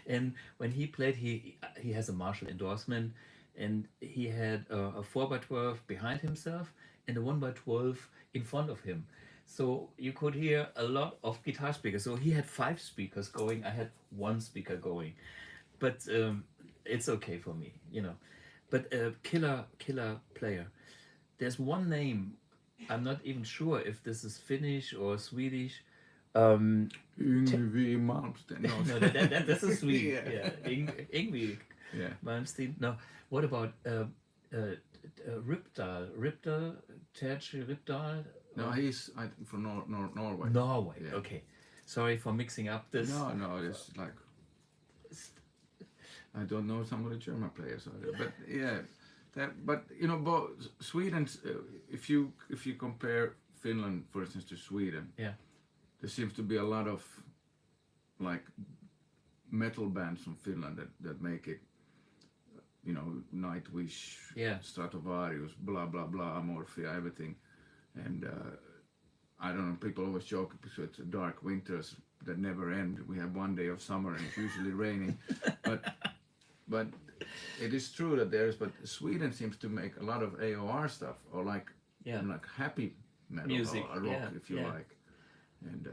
and when he played, he has a Marshall endorsement, and he had a 4x12 behind himself and a 1x12 in front of him, so you could hear a lot of guitar speakers. So he had 5 speakers going. I had 1 speaker going, but it's okay for me, you know. But killer player. There's one name. I'm not even sure if this is Finnish or Swedish. Yngwie Malmsteen. No, No, that's a Swede. Yeah. Yeah, Ingvi Yeah. Malmsteen. No, what about Ripdal, Terje Ripdal? No, he's I think from Norway. Norway. Yeah. Okay, sorry for mixing up this. No, it's like I don't know some of the German players either, but yeah, but you know, both Sweden. If you compare Finland, for instance, to Sweden, Yeah, there seems to be a lot of like metal bands from Finland that make it. You know, Nightwish, Yeah. Stratovarius, blah blah blah, Amorphia, everything, and I don't know. People always joke because it's dark winters that never end. We have one day of summer and it's usually raining, but it is true that there's. But Sweden seems to make a lot of AOR stuff or like Yeah. like happy metal Music, or rock yeah, if you yeah. like, and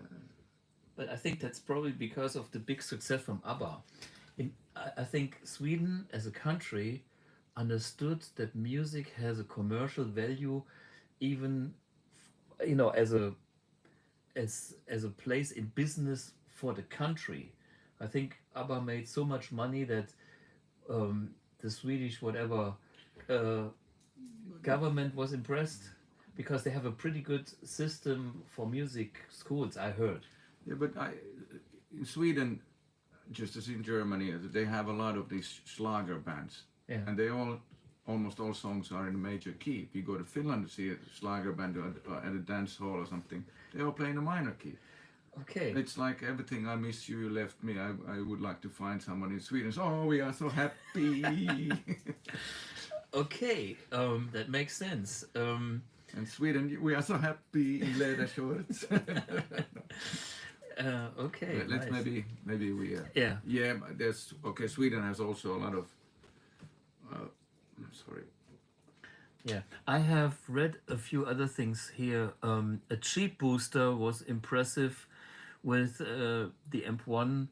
but I think that's probably because of the big success from ABBA. I think Sweden as a country understood that music has a commercial value, even you know, as a place in business for the country. I think ABBA made so much money that the Swedish whatever government was impressed because they have a pretty good system for music schools. I heard. yeah. But in Sweden, just as in Germany, they have a lot of these Schlager bands, Yeah. and they almost all songs are in a major key. If you go to Finland to see a Schlager band at a dance hall or something, they all play in a minor key. Okay. It's like Everything I Miss You, You Left Me. I would like to find someone in Sweden. So, oh, we are so happy. Okay, that makes sense. In Sweden, we are so happy in leather shorts. Okay, Let's nice. maybe we. Yeah. Yeah, but there's okay. Sweden has also a lot of. Sorry. Yeah, I have read a few other things here. A cheap booster was impressive with the MP1.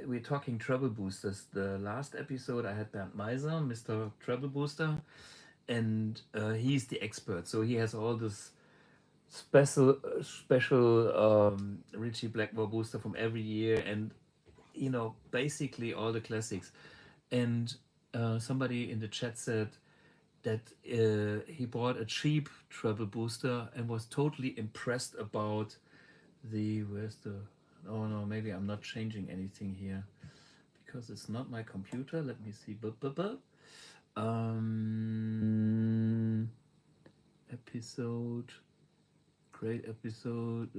We're talking treble boosters. The last episode I had Bernd Meiser, Mr. Treble Booster, and he's the expert. So he has all this special Ritchie Blackmore booster from every year, and you know, basically all the classics. And somebody in the chat said that he bought a cheap treble booster and was totally impressed about where's the, oh no, maybe I'm not changing anything here because it's not my computer. Let me see. Episode, great episode.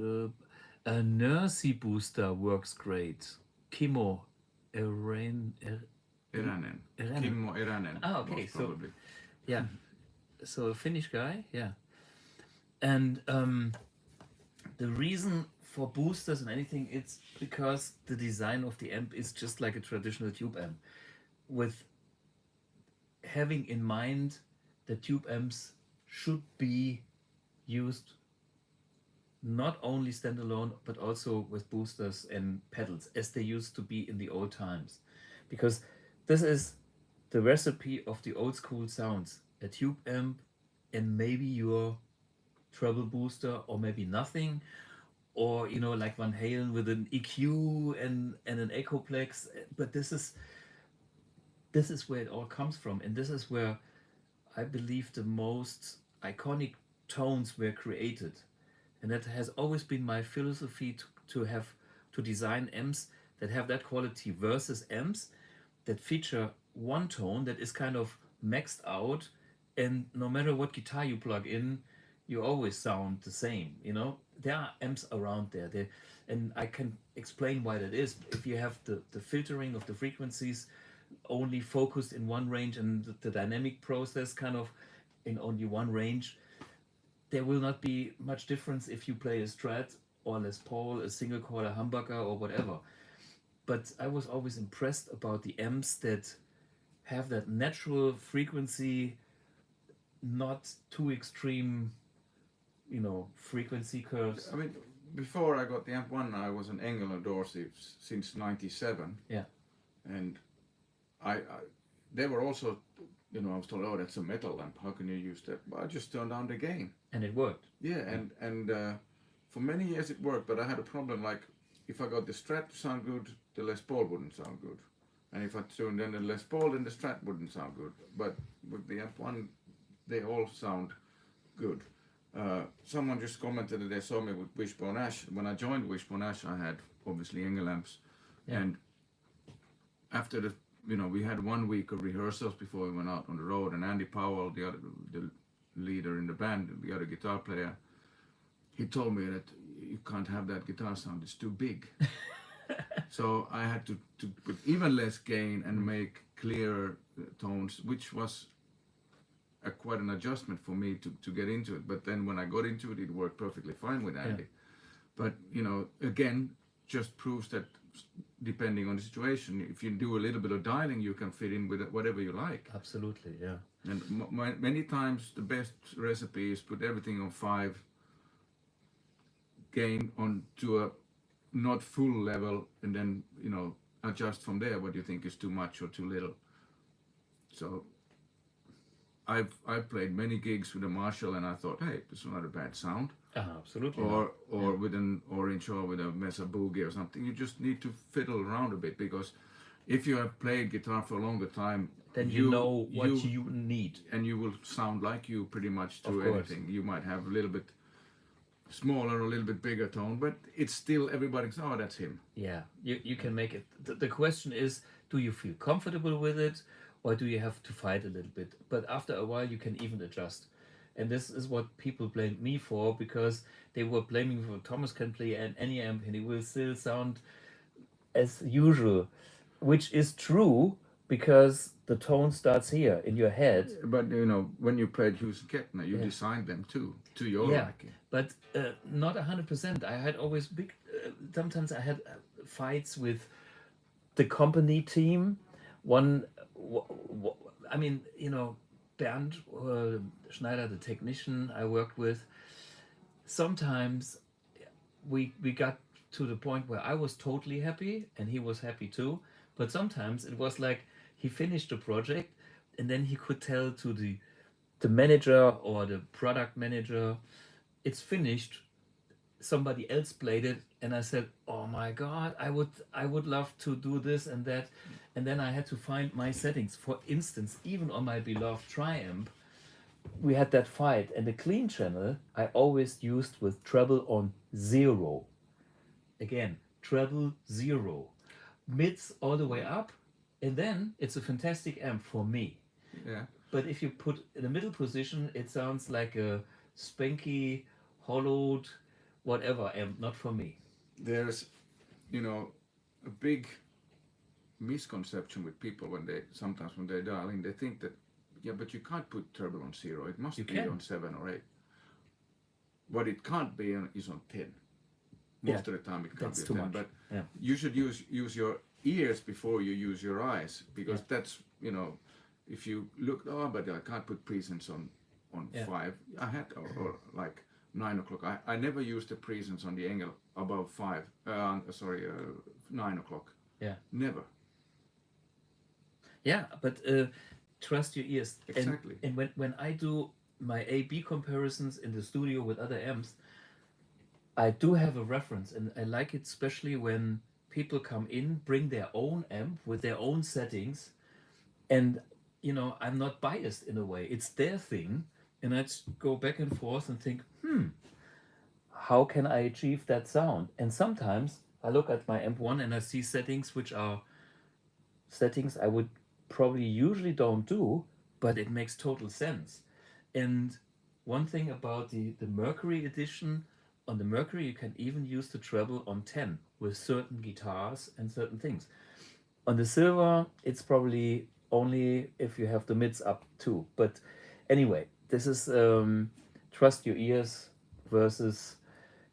A Nursey booster works great. Kimmo Eränen. Eränen. Kimmo Eränen. Ah, okay, most so- probably. Yeah. So a Finnish guy, yeah. And the reason for boosters and anything, it's because the design of the amp is just like a traditional tube amp, with having in mind that tube amps should be used not only standalone but also with boosters and pedals as they used to be in the old times, because this is the recipe of the old school sounds: a tube amp and maybe your treble booster, or maybe nothing, or you know, like Van Halen with an EQ and an Echoplex. But this is where it all comes from, and this is where I believe the most iconic tones were created. And that has always been my philosophy, to design amps that have that quality versus amps that feature one tone that is kind of maxed out and no matter what guitar you plug in, you always sound the same. You know, there are amps around there. And I can explain why that is. If you have the filtering of the frequencies only focused in one range and the dynamic process kind of in only one range, there will not be much difference if you play a Strat or Les Paul, a single coil, a humbucker, or whatever. But I was always impressed about the amps that have that natural frequency, not too extreme, you know, frequency curves. I mean, before I got the Amp 1, I was an Engelien Dorsey since '97. Yeah. And I they were also, you know, I was told, oh, that's a metal amp, how can you use that? But I just turned down the gain. And it worked. Yeah, and for many years it worked, but I had a problem, like, if I got the Strat to sound good, the Les Paul wouldn't sound good. And if I tuned in the Les Paul, then the Strat wouldn't sound good. But with the Amp 1, they all sound good. Someone just commented that they saw me with Wishbone Ash. When I joined Wishbone Ash, I had obviously Engel amps. Yeah. And after the, you know, we had 1 week of rehearsals before we went out on the road, and Andy Powell, the leader in the band, the other guitar player, he told me that you can't have that guitar sound, it's too big. So I had to put even less gain and make clearer tones, which was quite an adjustment for me to get into it. But then when I got into it, it worked perfectly fine with Andy. But, you know, again, just proves that depending on the situation, if you do a little bit of dialing, you can fit in with whatever you like. Absolutely, yeah. And many times the best recipe is put everything on 5, gain on to a not full level, and then, you know, adjust from there what you think is too much or too little. So I've played many gigs with a Marshall, and I thought, hey, this is not a bad sound. Absolutely. Or with an Orange or with a Mesa Boogie or something. You just need to fiddle around a bit, because if you have played guitar for a longer time, then you know what you need, and you will sound like you pretty much through anything. You might have a little bit smaller, a little bit bigger tone, but it's still everybody's, oh, that's him. Yeah, you can make it. The question is, do you feel comfortable with it, or do you have to fight a little bit? But after a while, you can even adjust. And this is what people blamed me for, because they were blaming me for Thomas can play any amp and he will still sound as usual, which is true, because the tone starts here in your head. But, you know, when you played Hughes and Kettner, you designed them too, to your liking. But not 100%. I had always big, sometimes I had fights with the company team. I mean, you know, Bernd Schneider, the technician I worked with, sometimes we got to the point where I was totally happy and he was happy too. But sometimes it was like he finished the project and then he could tell to the manager or the product manager, it's finished. Somebody else played it, and I said, oh my God, I would love to do this and that. And then I had to find my settings. For instance, even on my beloved Triamp, we had that fight, and the clean channel I always used with treble on 0. Again, treble 0. Mids all the way up, and then it's a fantastic amp for me. Yeah. But if you put in the middle position, it sounds like a spanky, hollowed, whatever amp, not for me. There's, you know, a big misconception with people when they're dialing, they think that, yeah, but you can't put treble on 0, it must be on 7 or 8. What it can't be is on 10. Most of the time it can't be on 10, but you should use your ears before you use your eyes, because that's, you know, if you look, oh, but I can't put presence on 5. I had, or like 9 o'clock. I never used the presence on the Engel above 9 o'clock. Yeah. Never. Yeah, but trust your ears. Exactly. And when I do my A/B comparisons in the studio with other amps, I do have a reference, and I like it especially when people come in, bring their own amp with their own settings, and, you know, I'm not biased in a way. It's their thing, and I just go back and forth and think, how can I achieve that sound? And sometimes I look at my amp 1 and I see settings which are settings I would probably usually don't do, but it makes total sense. And one thing about the Mercury edition, on the Mercury you can even use the treble on 10 with certain guitars and certain things. On the Silver, it's probably only if you have the mids up too. But anyway, this is trust your ears versus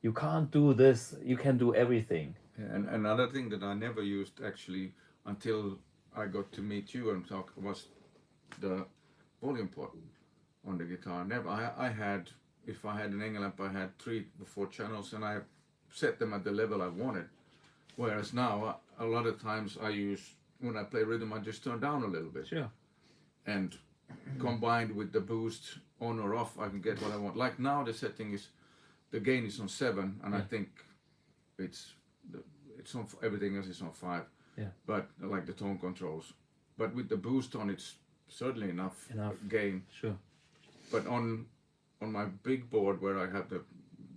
you can't do this, you can do everything. Yeah, and another thing that I never used actually until I got to meet you and talk was the volume pot on the guitar. Never. I had, if I had an Engelamp, I had 3 or 4 channels and I set them at the level I wanted. Whereas now, a lot of times I use, when I play rhythm, I just turn down a little bit. Sure. And combined with the boost on or off, I can get what I want. Like now the setting is, the gain is on 7 and I think it's on, everything else is on 5. Yeah. But like the tone controls. But with the boost on, it's certainly enough gain. Sure. But on my big board where I have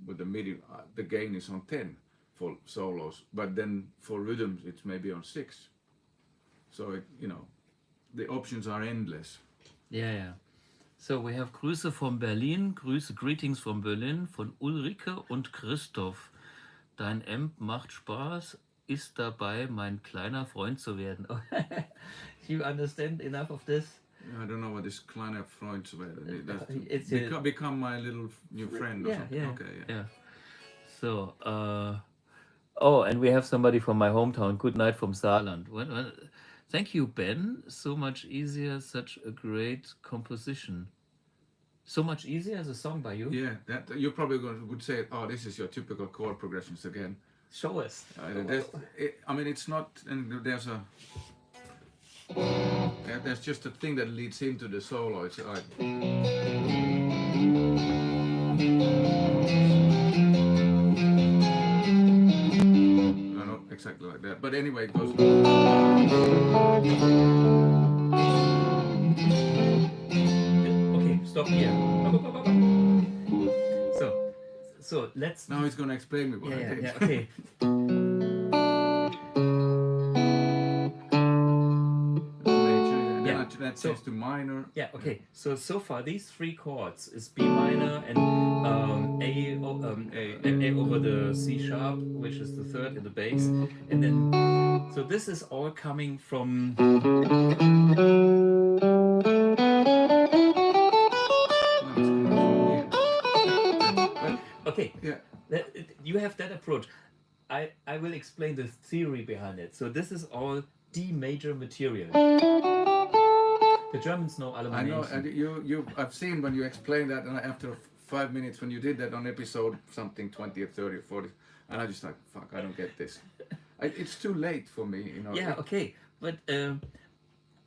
with the MIDI, the gain is on 10 for solos. But then for rhythms, it's maybe on 6. So the options are endless. Yeah. So we have Grüße from Berlin, greetings from Berlin, von Ulrike und Christoph. Dein Amp macht Spaß, ist dabei, mein kleiner Freund zu werden. You understand enough of this? I don't know what this kleiner Freund zu werden. It's become my little new friend or something. Okay, yeah. So, and we have somebody from my hometown. Good night from Saarland. Thank you, Ben. So much easier, such a great composition. So much easier as a song by you? Yeah, that you're probably would say, oh, this is your typical chord progressions again. Show us. It's not, and there's just a thing that leads into the solo. It's like. No, not exactly like that. But anyway, it goes. Okay, stop here. So let's. Now he's gonna explain me what I did. Yeah, okay. That changes to minor. Yeah, okay. So far these 3 chords is B minor and A over the C sharp, which is the 3rd in the bass, and then so this is all coming from. Okay. Yeah. You have that approach. I will explain the theory behind it. So this is all D major material. The Germans know alle I know, and I've seen when you explain that, and after 5 minutes when you did that on episode something 20 or 30 or 40, and I just like, fuck, I don't get this. It's too late for me, Yeah, okay, but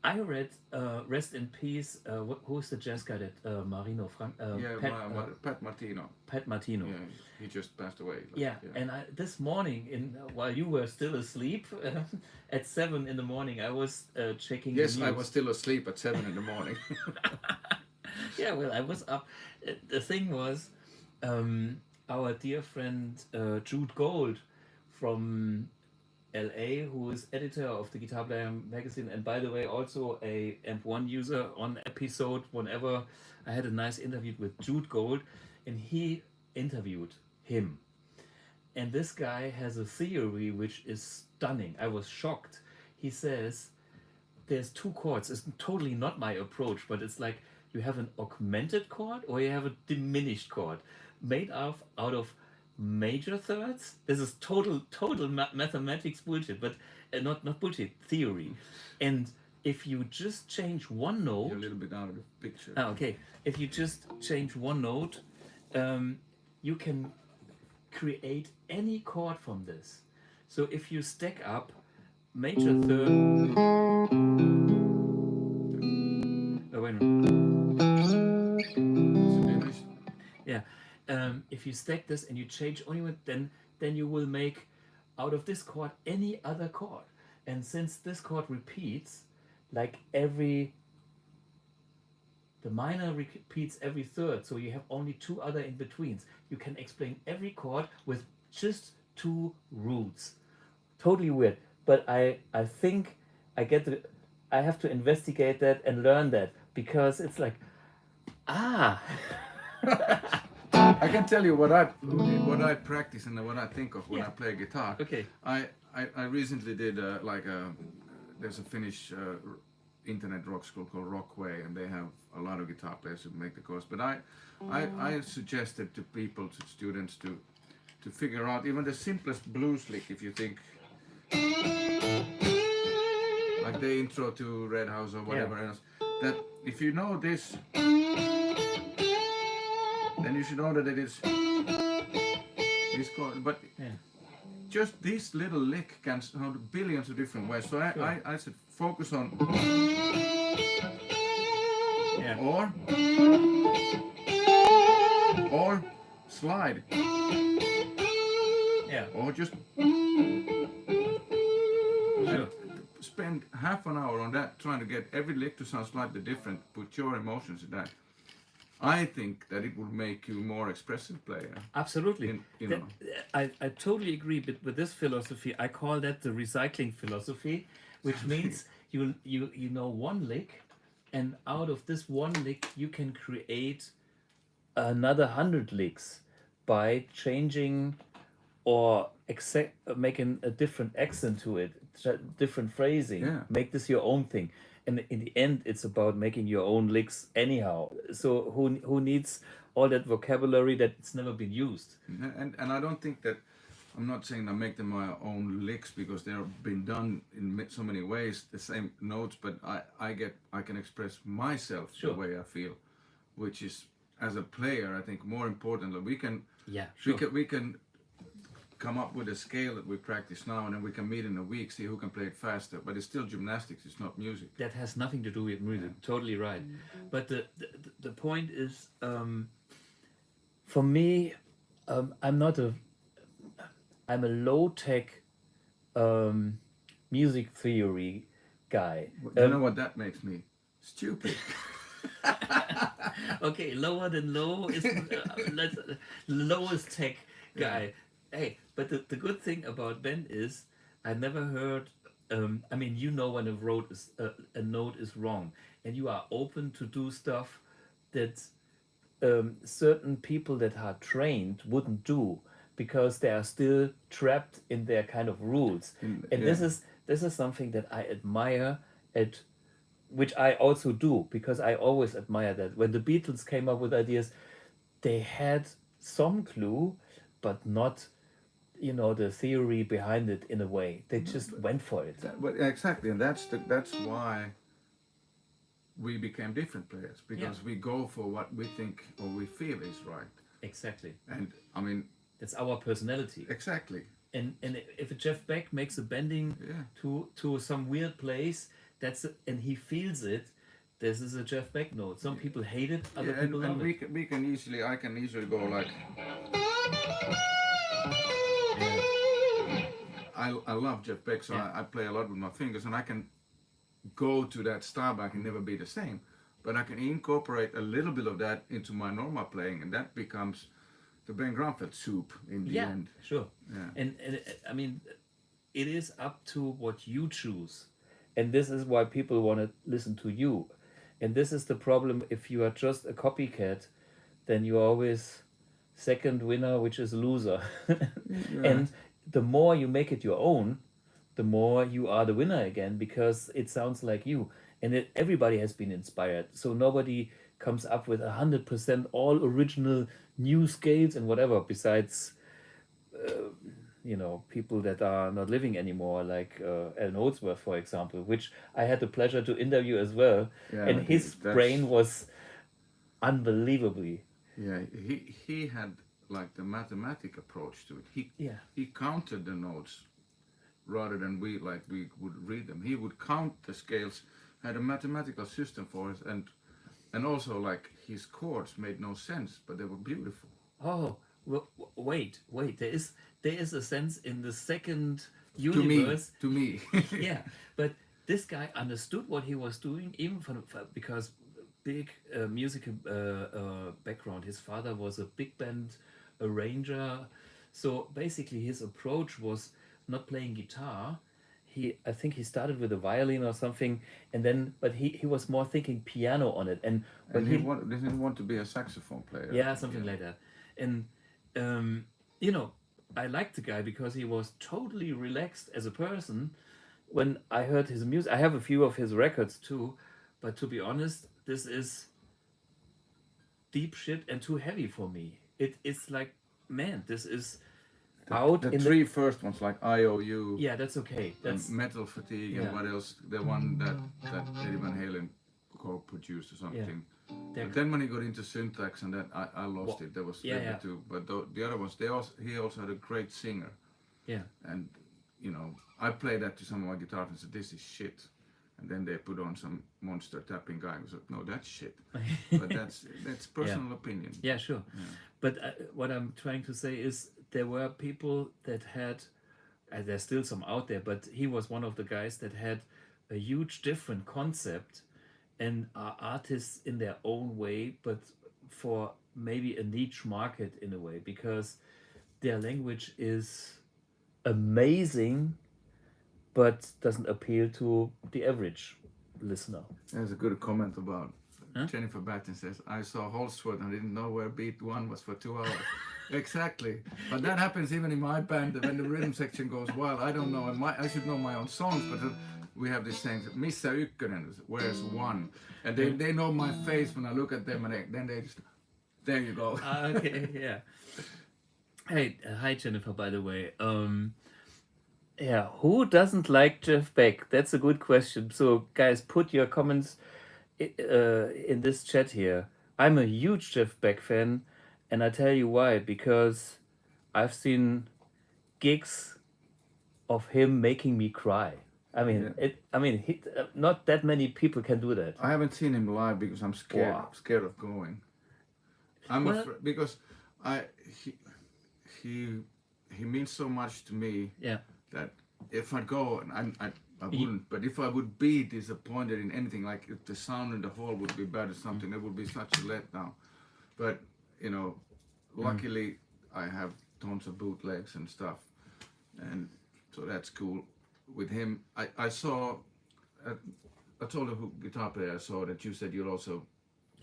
I read Rest in Peace. Who's the jazz guy that Marino Frank? Pat Martino. Pat Martino. Yeah, he just passed away. And this morning, while you were still asleep, at 7 in the morning, I was checking. Yes, the news. I was still asleep at 7 in the morning. Yeah, well, I was up. The thing was, our dear friend Jude Gold from LA, who is editor of the Guitar Player magazine, and by the way, also a AMP1 user on episode whenever I had a nice interview with Jude Gold, and he interviewed him. And this guy has a theory which is stunning. I was shocked. He says there's 2 chords. It's totally not my approach, but it's like you have an augmented chord or you have a diminished chord made out of major thirds. This is total mathematics bullshit, but not bullshit, theory. And if you just change one note, You're a little bit out of the picture. Okay, if you just change one note, you can create any chord from this. So if you stack up major third, wait a minute. Yeah. If you stack this and you change only one, then you will make out of this chord any other chord. And since this chord repeats, like the minor repeats every third, so you have only 2 other in-betweens. You can explain every chord with just 2 roots. Totally weird, but I think I have to investigate that and learn that. because it's like, ah. I can tell you what I practice and what I think of when I play guitar. Okay. I recently did there's a Finnish internet rock school called Rockway, and they have a lot of guitar players who make the course. But I suggested to people, to students, to figure out even the simplest blues lick. If you think like the intro to Red House or whatever else, that if you know this, then you should know that it is this chord. But just this little lick can sound billions of different ways. So I said focus on or slide. Or just spend half an hour on that, trying to get every lick to sound slightly different. Put your emotions in that. I think that it would make you more expressive player. Absolutely. I totally agree with this philosophy. I call that the recycling philosophy, which means you know one lick, and out of this one lick you can create another 100 licks by changing or making a different accent to it, different phrasing. Make this your own thing. And in the end, it's about making your own licks anyhow. So who needs all that vocabulary that's never been used? And I don't think that, I'm not saying I make them my own licks, because they've been done in so many ways, the same notes, but I can express myself the way I feel, which is, as a player, I think more important that we can come up with a scale that we practice now, and then we can meet in a week, see who can play it faster. But it's still gymnastics, it's not music. That has nothing to do with music. Totally right. But the point is, for me, I'm a low-tech music theory guy. You know what that makes me? Stupid. Okay, lower than low is lowest tech guy. Hey, but the good thing about Ben is I never heard. I mean, you know when a note is wrong, and you are open to do stuff that certain people that are trained wouldn't do, because they are still trapped in their kind of rules. This is something that I admire which I also do, because I always admire that. When the Beatles came up with ideas, they had some clue, but not, the theory behind it in a way. They just went for it. But exactly, and that's why we became different players, because we go for what we think or we feel is right. Exactly. And I mean, that's our personality. Exactly. And if a Jeff Beck makes a bending to some weird place, and he feels it, this is a Jeff Beck note. Some people hate it, other people love it. I can easily go like. I love Jeff Beck, so I play a lot with my fingers, and I can go to that style, but I can never be the same. But I can incorporate a little bit of that into my normal playing, and that becomes the Ben Granfelt soup in the end. Sure. Yeah. And I mean, it is up to what you choose. And this is why people want to listen to you. And this is the problem. If you are just a copycat, then you're always second winner, which is loser. And the more you make it your own, the more you are the winner again, because it sounds like you. And everybody has been inspired. So nobody comes up with 100% all original new scales and whatever, besides people that are not living anymore, like Alan Holdsworth, for example, which I had the pleasure to interview as well. And his brain was unbelievably. Yeah, he had like the mathematic approach to it. He counted the notes rather than we would read them. He would count the scales, had a mathematical system for it, and also like his chords made no sense, but they were beautiful. Oh, well, wait, there is a sense in the second universe. To me. Yeah, but this guy understood what he was doing, even because big musical background. His father was a big band arranger, so basically his approach was not playing guitar. I think he started with a violin or something, and then but he was more thinking piano on it, and but And didn't want to be a saxophone player. yeah, something like that. And you know, I liked the guy because he was totally relaxed as a person. When I heard his music, I have a few of his records too, but to be honest, this is deep shit and too heavy for me. It's like, man, this is out The in three first ones, like IOU, yeah, that's okay. That's Metal Fatigue, yeah. and what else? The one that Eddie Van Halen co-produced or something. They're- But then when he got into syntax and that, I lost it. There was yeah, the yeah. two. But the other ones, he also had a great singer. yeah. And, you know, I played that to some of my guitar friends and said, this is shit. And then they put on some monster tapping guy who said, no, that's shit. But that's personal opinion. Yeah, sure. But what I'm trying to say is there were people that had, there's still some out there, but he was one of the guys that had a huge different concept and are artists in their own way, but for maybe a niche market in a way, because their language is amazing, but doesn't appeal to the average listener. There's a good comment about Jennifer Batten says, I saw Holsworth and didn't know where beat 1 was for 2 hours. Exactly. But that happens even in my band when the rhythm section goes wild. I don't know, and I should know my own songs, but we have this saying, Missä ykkönen, where's 1? And they know my face when I look at them, and then they just, there you go. Okay, yeah. Hey, hi Jennifer, by the way. Yeah, who doesn't like Jeff Beck? That's a good question. So, guys, put your comments in this chat here. I'm a huge Jeff Beck fan, and I tell you why. Because I've seen gigs of him making me cry. I mean, not that many people can do that. I haven't seen him live because I'm scared. Wow. Scared of going. I'm afraid because he means so much to me. Yeah. That if I go, and I wouldn't, but if I would be disappointed in anything, like if the sound in the hall would be bad or something, it would be such a letdown. But, you know, luckily I have tons of bootlegs and stuff, and so that's cool. With him, I saw, I told you who guitar player I saw that you said you'll also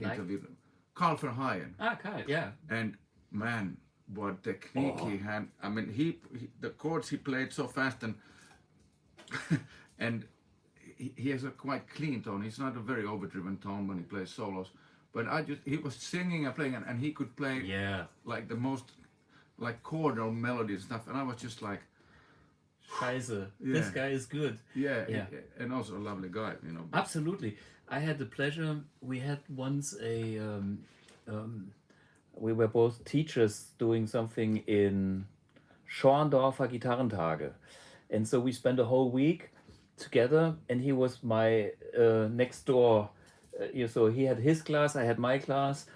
interview him. Carl Verheyen. Ah, Kai, yeah. And man, what technique he had. I mean, he the chords he played so fast, and and he has a quite clean tone. He's not a very overdriven tone when he plays solos, but he was singing and playing, and he could play like the most like chordal melody and stuff, and I was just like, Scheiße, this guy is good. Yeah. And also a lovely guy, you know. Absolutely. I had the pleasure, we had once we were both teachers doing something in Schorndorfer Gitarrentage. And so we spent a whole week together, and he was my next door. So he had his class, I had my class,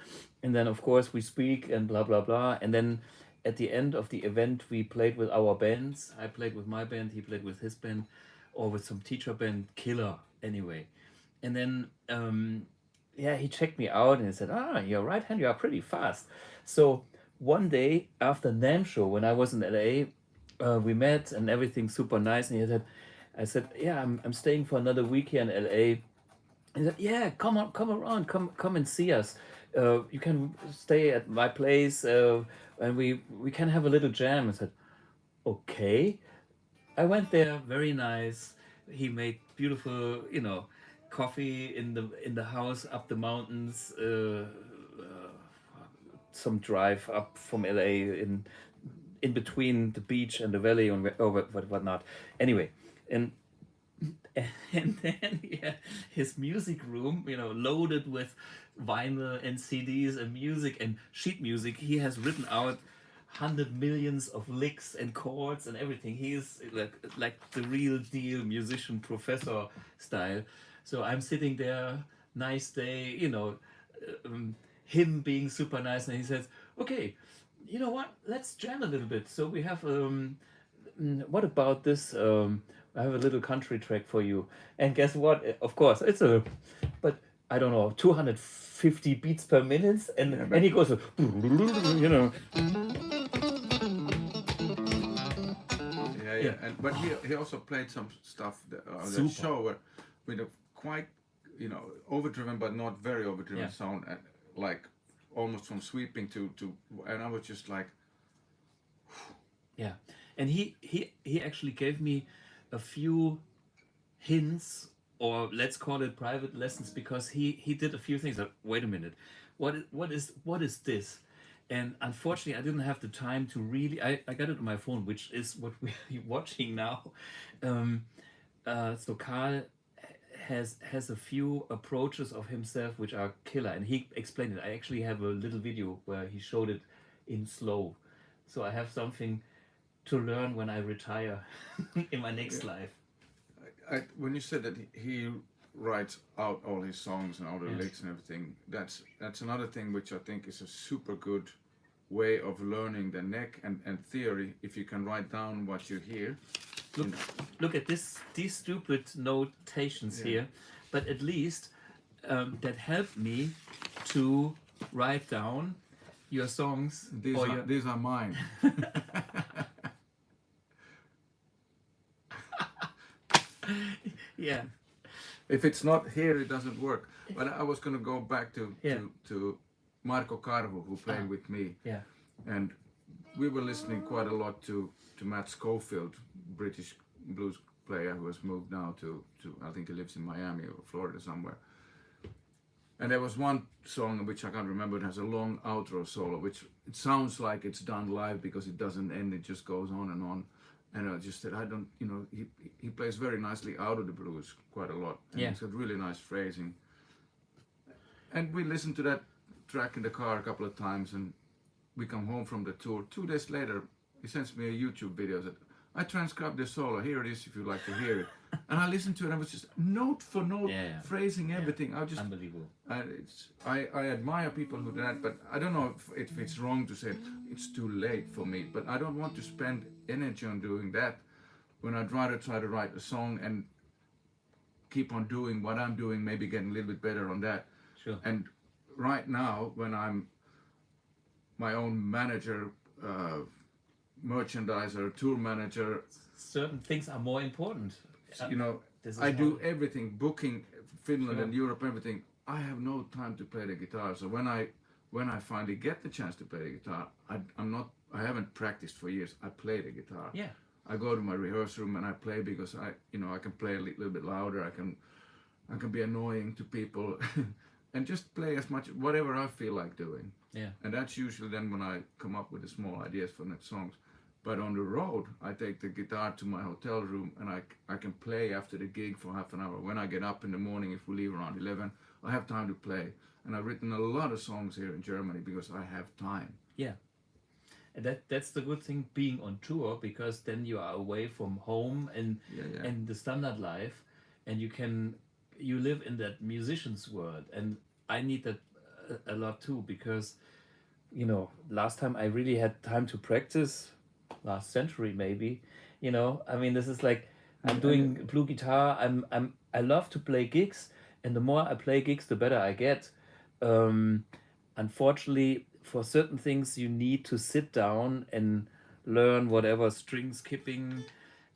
and then of course we speak and blah, blah, blah. And then at the end of the event, we played with our bands. I played with my band, he played with his band, or with some teacher band, killer anyway. And then, he checked me out and he said, your right hand, you are pretty fast. So one day after NAMM show, when I was in LA, we met and everything super nice. And I said, yeah, I'm staying for another week here in LA. He said, yeah, come around, come and see us. You can stay at my place and we can have a little jam. I said, okay. I went there, very nice. He made beautiful, coffee in the house up the mountains. Some drive up from LA in between the beach and the valley or whatnot. Anyway, and then his music room, loaded with vinyl and CDs and music and sheet music. He has written out 100 millions of licks and chords and everything. He is like the real deal musician professor style. So I'm sitting there, nice day, him being super nice, and he says, okay, you know what, let's jam a little bit. So we have, what about this, I have a little country track for you. And guess what, of course, but I don't know, 250 beats per minute, and he goes, yeah. And but he also played some stuff on Super. that show with a quite, you know, overdriven but not very overdriven Yeah. sound, and like almost from sweeping to, and I was just like, Yeah, and he actually gave me a few hints, or let's call it private lessons, because he did a few things. Like, wait a minute, what is this? And unfortunately, I didn't have the time to really. I got it on my phone, which is what we're watching now. So Carl has a few approaches of himself which are killer, and he explained it. I actually have a little video where he showed it in slow, so I have something to learn when I retire in my next life. when you said that he writes out all his songs and all the Yeah. lyrics and everything, that's another thing which I think is a super good way of learning the neck and theory, if you can write down what you hear. Look at these stupid notations here, but at least that helped me to write down your songs. These are mine. Yeah, If it's not here, it doesn't work. But I was going to go back to Marco Carvo, who played with me, yeah, and we were listening quite a lot to Matt Schofield, British blues player who has moved now to I think he lives in Miami or Florida somewhere. And there was one song which I can't remember. It has a long outro solo, which it sounds like it's done live because it doesn't end. It just goes on and on. And I just said, I don't, you know, he plays very nicely out of the blues quite a lot. And Yeah. he's got really nice phrasing. And we listened to that track in the car a couple of times, and we come home from the tour. 2 days later, he sends me a YouTube video that I transcribed the solo. Here it is if you'd like to hear it. And I listened to it and I was just note for note, phrasing, everything. I just unbelievable. I admire people who do that, but I don't know if it's wrong to say it's too late for me. But I don't want to spend energy on doing that when I'd rather try to write a song and keep on doing what I'm doing, maybe getting a little bit better on that. Sure. And right now, when I'm my own manager, merchandiser, tour manager, Certain things are more important. you know, This is I do how- everything, booking Finland Sure. and Europe, everything. I have no time to play the guitar. So when I finally get the chance to play the guitar, I haven't practiced for years. I play the guitar. Yeah. I go to my rehearsal room and I play because I can play a little bit louder. I can be annoying to people and just play as much, whatever I feel like doing. Yeah. And that's usually then when I come up with the small ideas for next songs. But on the road, I take the guitar to my hotel room and I can play after the gig for half an hour. When I get up in the morning, if we leave around 11, I have time to play. And I've written a lot of songs here in Germany because I have time. Yeah. And that's the good thing being on tour, because then you are away from home and and the standard life, and you live in that musician's world. And I need that a lot too, because you know, last time I really had time to practice, last century maybe, you know, I mean, this is like I'm doing BluGuitar. I love to play gigs, and the more I play gigs, the better I get. Unfortunately, for certain things, you need to sit down and learn whatever string skipping,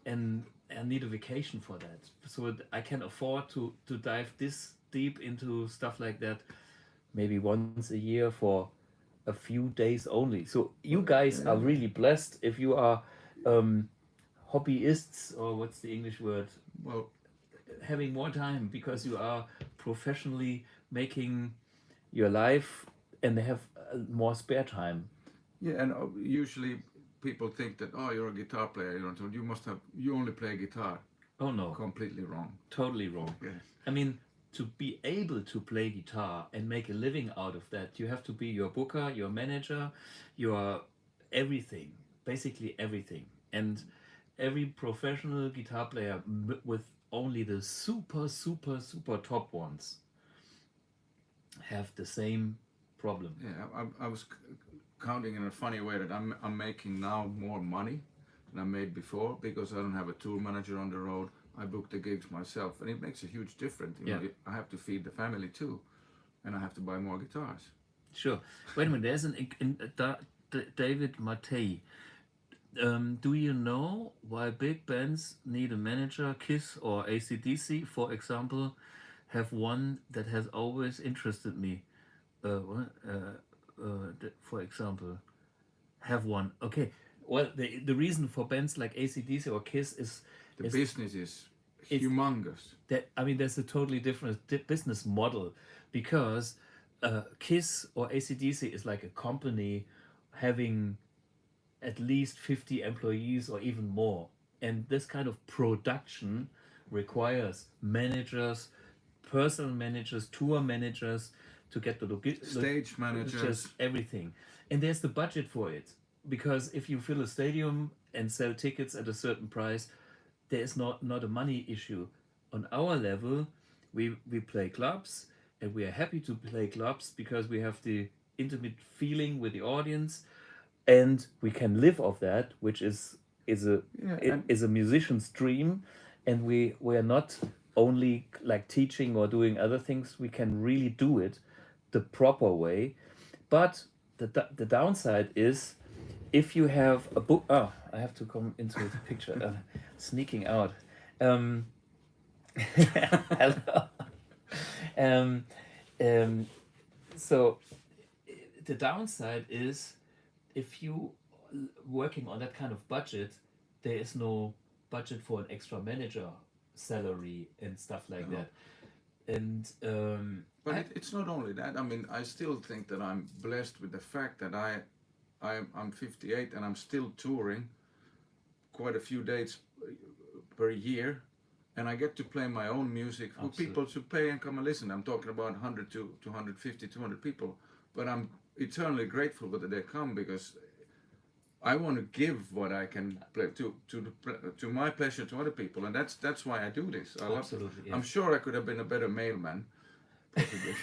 and I need a vacation for that. So I can afford to dive this deep into stuff like that, maybe once a year for a few days only. So you guys are really blessed if you are hobbyists, or what's the English word? Well, Having more time because you are professionally making your life and they have more spare time. yeah, and usually people think that, oh, you're a guitar player, you only play guitar. Oh no, Completely wrong. totally wrong. Yeah. I mean, to be able to play guitar and make a living out of that, you have to be your booker, your manager, your everything, basically everything. And every professional guitar player with only the super top ones have the same problem. Yeah, I was counting in a funny way that I'm making now more money than I made before because I don't have a tour manager on the road. I book the gigs myself, and it makes a huge difference. You know, I have to feed the family too, and I have to buy more guitars. Sure. Wait a minute. There's David Mattei. Do you know why big bands need a manager? Kiss or AC/DC, for example, have one that has always interested me. What? For example, have one. Okay. Well, the reason for bands like AC/DC or Kiss The is business is it's humongous. that, I mean, there's a totally different business model, because Kiss or AC/DC is like a company having at least 50 employees or even more. And this kind of production requires managers, personal managers, tour managers, to get the Stage managers. everything. And there's the budget for it. Because if you fill a stadium and sell tickets at a certain price, there is not a money issue. On our level, we play clubs, and we are happy to play clubs because we have the intimate feeling with the audience, and we can live off that, which is a Yeah, is a musician's dream. And we are not only like teaching or doing other things. We can really do it the proper way. But the downside is, if you have a book. Oh, I have to come into the picture. Sneaking out. Hello. um, um, so the downside is, if you working on that kind of budget, there is no budget for an extra manager salary and stuff like No. that. And But it's not only that. I mean, I still think that I'm blessed with the fact that I'm 58 and I'm still touring quite a few dates per year, and I get to play my own music for Absolutely. people to pay and come and listen. I'm talking about 100 to 150, 200 people, but I'm eternally grateful that they come, because I want to give what I can play to my pleasure to other people, and that's why I do this. I love it. Absolutely, yeah. I'm sure I could have been a better mailman, possibly.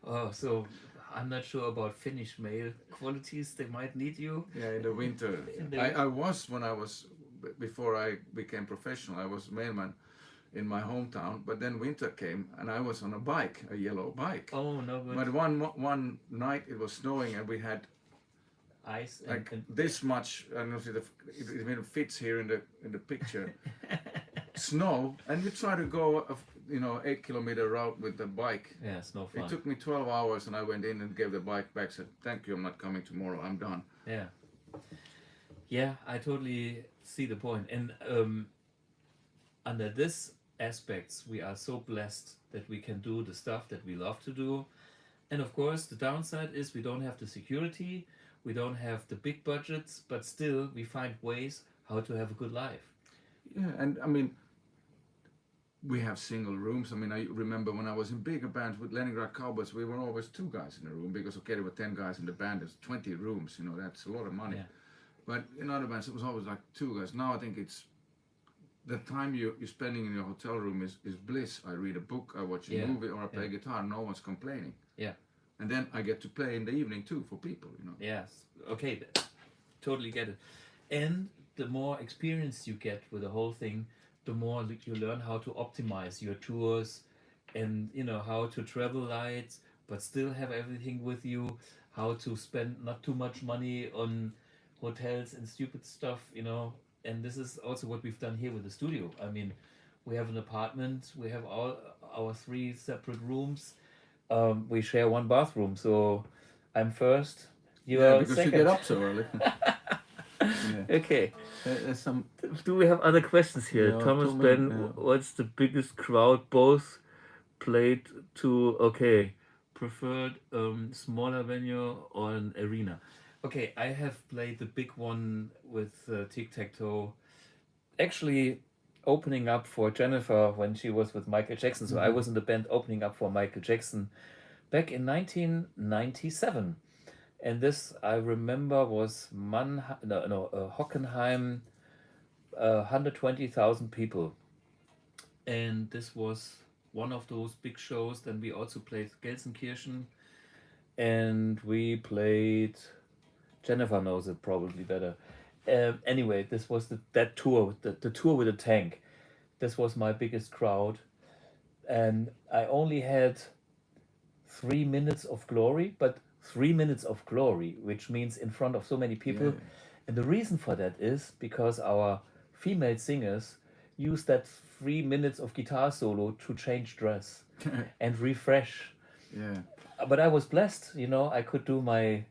Oh, so I'm not sure about Finnish mail qualities. They might need you. Yeah, in the winter. I was, when I was, before I became professional, I was mailman in my hometown, but then winter came and I was on a bike, a yellow bike. Oh, no good. But one night it was snowing and we had Ice like and this much, I don't know if it even fits here in the picture, snow, and you try to go a 8-kilometer route with the bike. yeah, it's no It fun. took me 12 hours and I went in and gave the bike back, said, thank you, I'm not coming tomorrow, I'm done. Yeah. Yeah, I totally see the point. And under this aspects, we are so blessed that we can do the stuff that we love to do. And of course, the downside is we don't have the security, we don't have the big budgets, but still we find ways how to have a good life. Yeah, and I mean, we have single rooms. I mean, I remember when I was in bigger bands with Leningrad Cowboys, we were always 2 guys in a room, because okay, there were 10 guys in the band, there's 20 rooms, that's a lot of money. Yeah. But in other bands, it was always like 2 guys. Now I think it's the time you're spending in your hotel room is bliss. I read a book, I watch a Yeah, movie, or I play yeah. guitar, no one's complaining. Yeah. And then I get to play in the evening too for people, Yes. Okay. Totally get it. And the more experience you get with the whole thing, the more you learn how to optimize your tours, and how to travel light, but still have everything with you. How to spend not too much money on hotels and stupid stuff. And this is also what we've done here with the studio. I mean, we have an apartment. We have all our 3 separate rooms. We share 1 bathroom, so I'm first. You Yeah, are because second. you get up so early. Yeah. Okay. There's some. Do we have other questions here? Yeah, Thomas, too many, Ben, yeah. what's the biggest crowd both played to? Okay, preferred smaller venue or an arena? Okay, I have played the big one with Tic Tac Toe. Actually, opening up for Jennifer when she was with Michael Jackson. So I was in the band opening up for Michael Jackson back in 1997. And this, I remember, was Hockenheim, 120,000 people. And this was one of those big shows. Then we also played Gelsenkirchen, and we played, Jennifer knows it probably better. Anyway, this was that tour, the tour with the tank. This was my biggest crowd. And I only had 3 minutes of glory, but 3 minutes of glory, which means in front of so many people. Yeah. And the reason for that is because our female singers use that 3 minutes of guitar solo to change dress and refresh. Yeah. But I was blessed, you know, I could do my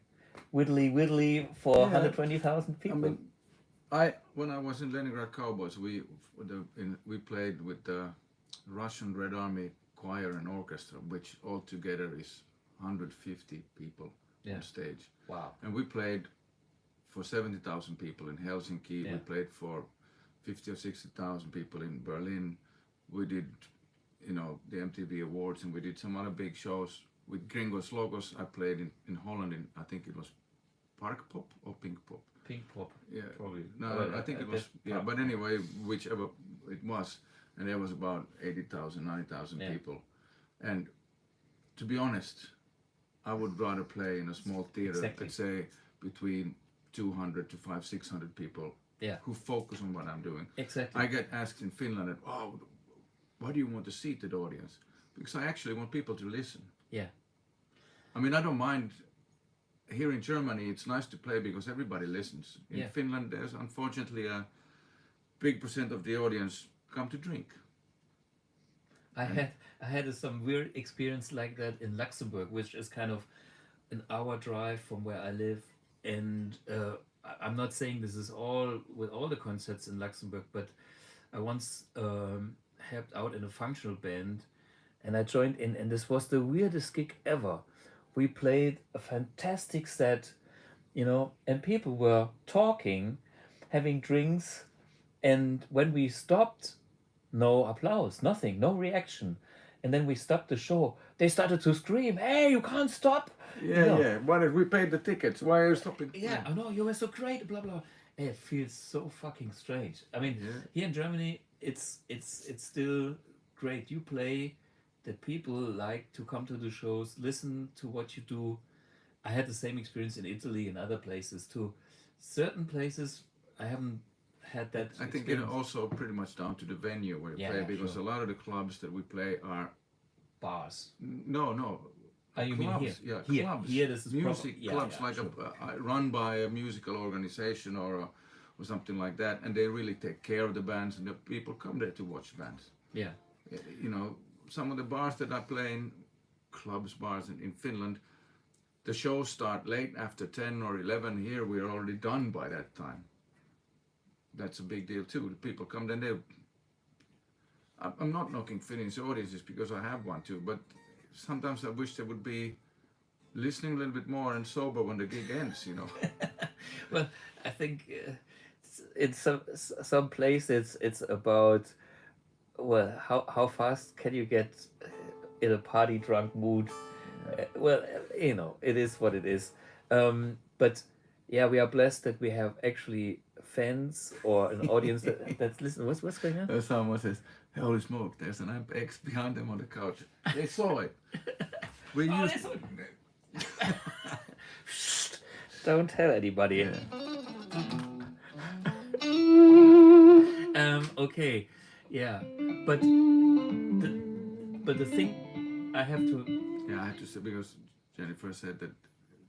whittly whittly for Yeah. 120,000 I people. mean, when I was in Leningrad Cowboys, we played with the Russian Red Army choir and orchestra, which altogether is 150 people Yeah. on stage. Wow. And we played for 70,000 people in Helsinki. Yeah. We played for 50 or 60,000 people in Berlin. We did, you know, the MTV Awards, and we did some other big shows with Gringos Logos. I played in Holland in, I think it was Park Pop or Pink Pop. Pink pop. Yeah, Probably. No, Well, I think it was. guess Yeah, pop. but anyway, whichever it was, and there was about 80,000, 90,000 Yeah. people. And to be honest, I would rather play in a small theater, Exactly. let's say between 200 to 600 people Yeah. who focus on what I'm doing. Exactly. I get asked in Finland, oh, why do you want a seated audience? Because I actually want people to listen. Yeah. I mean, I don't mind. Here in Germany, it's nice to play because everybody listens. In Yeah. Finland, there's unfortunately a big percent of the audience come to drink. I had some weird experience like that in Luxembourg, which is kind of an hour drive from where I live. And I'm not saying this is all with all the concerts in Luxembourg, but I once helped out in a functional band, and I joined in, and this was the weirdest gig ever. We played a fantastic set, you know, and people were talking, having drinks, and when we stopped, no applause, nothing, no reaction. And then we stopped the show. They started to scream, "Hey, you can't stop!" Yeah, You know. yeah. What if we paid the tickets? Why are you stopping? Yeah, I know, you were so great, blah blah. And it feels so fucking strange. I mean, Yeah. here in Germany, it's still great. You play, the people like to come to the shows, listen to what you do. I had the same experience in Italy and other places too. Certain places I haven't had that. I think it experience. also pretty much down to the venue where you Yeah, play, yeah, because sure. a lot of the clubs that we play are Bars. no. Oh, you mean clubs, here? yeah, clubs. Here, this is music proper. Yeah, clubs, yeah, like sure. run by a musical organization or something like that, and they really take care of the bands, and the people come there to watch bands. Yeah. You know, some of the bars that I play in, clubs, bars in Finland, the shows start late after 10 or 11. Here we're already done by that time. That's a big deal too. The people come, then I'm not knocking Finnish audiences because I have one too, but sometimes I wish they would be listening a little bit more and sober when the gig ends, you know. Well, I think in some places it's about, well, how fast can you get in a party drunk mood? Well, you know, it is what it is. But yeah, we are blessed that we have actually fans or an audience that's listening. What's going on? Someone says, holy smoke, there's an amp X behind them on the couch. They saw it. We Oh, used that's what- Don't tell anybody. Yeah. Okay, yeah, but the thing I have to. Yeah, I have to say, because Jennifer said that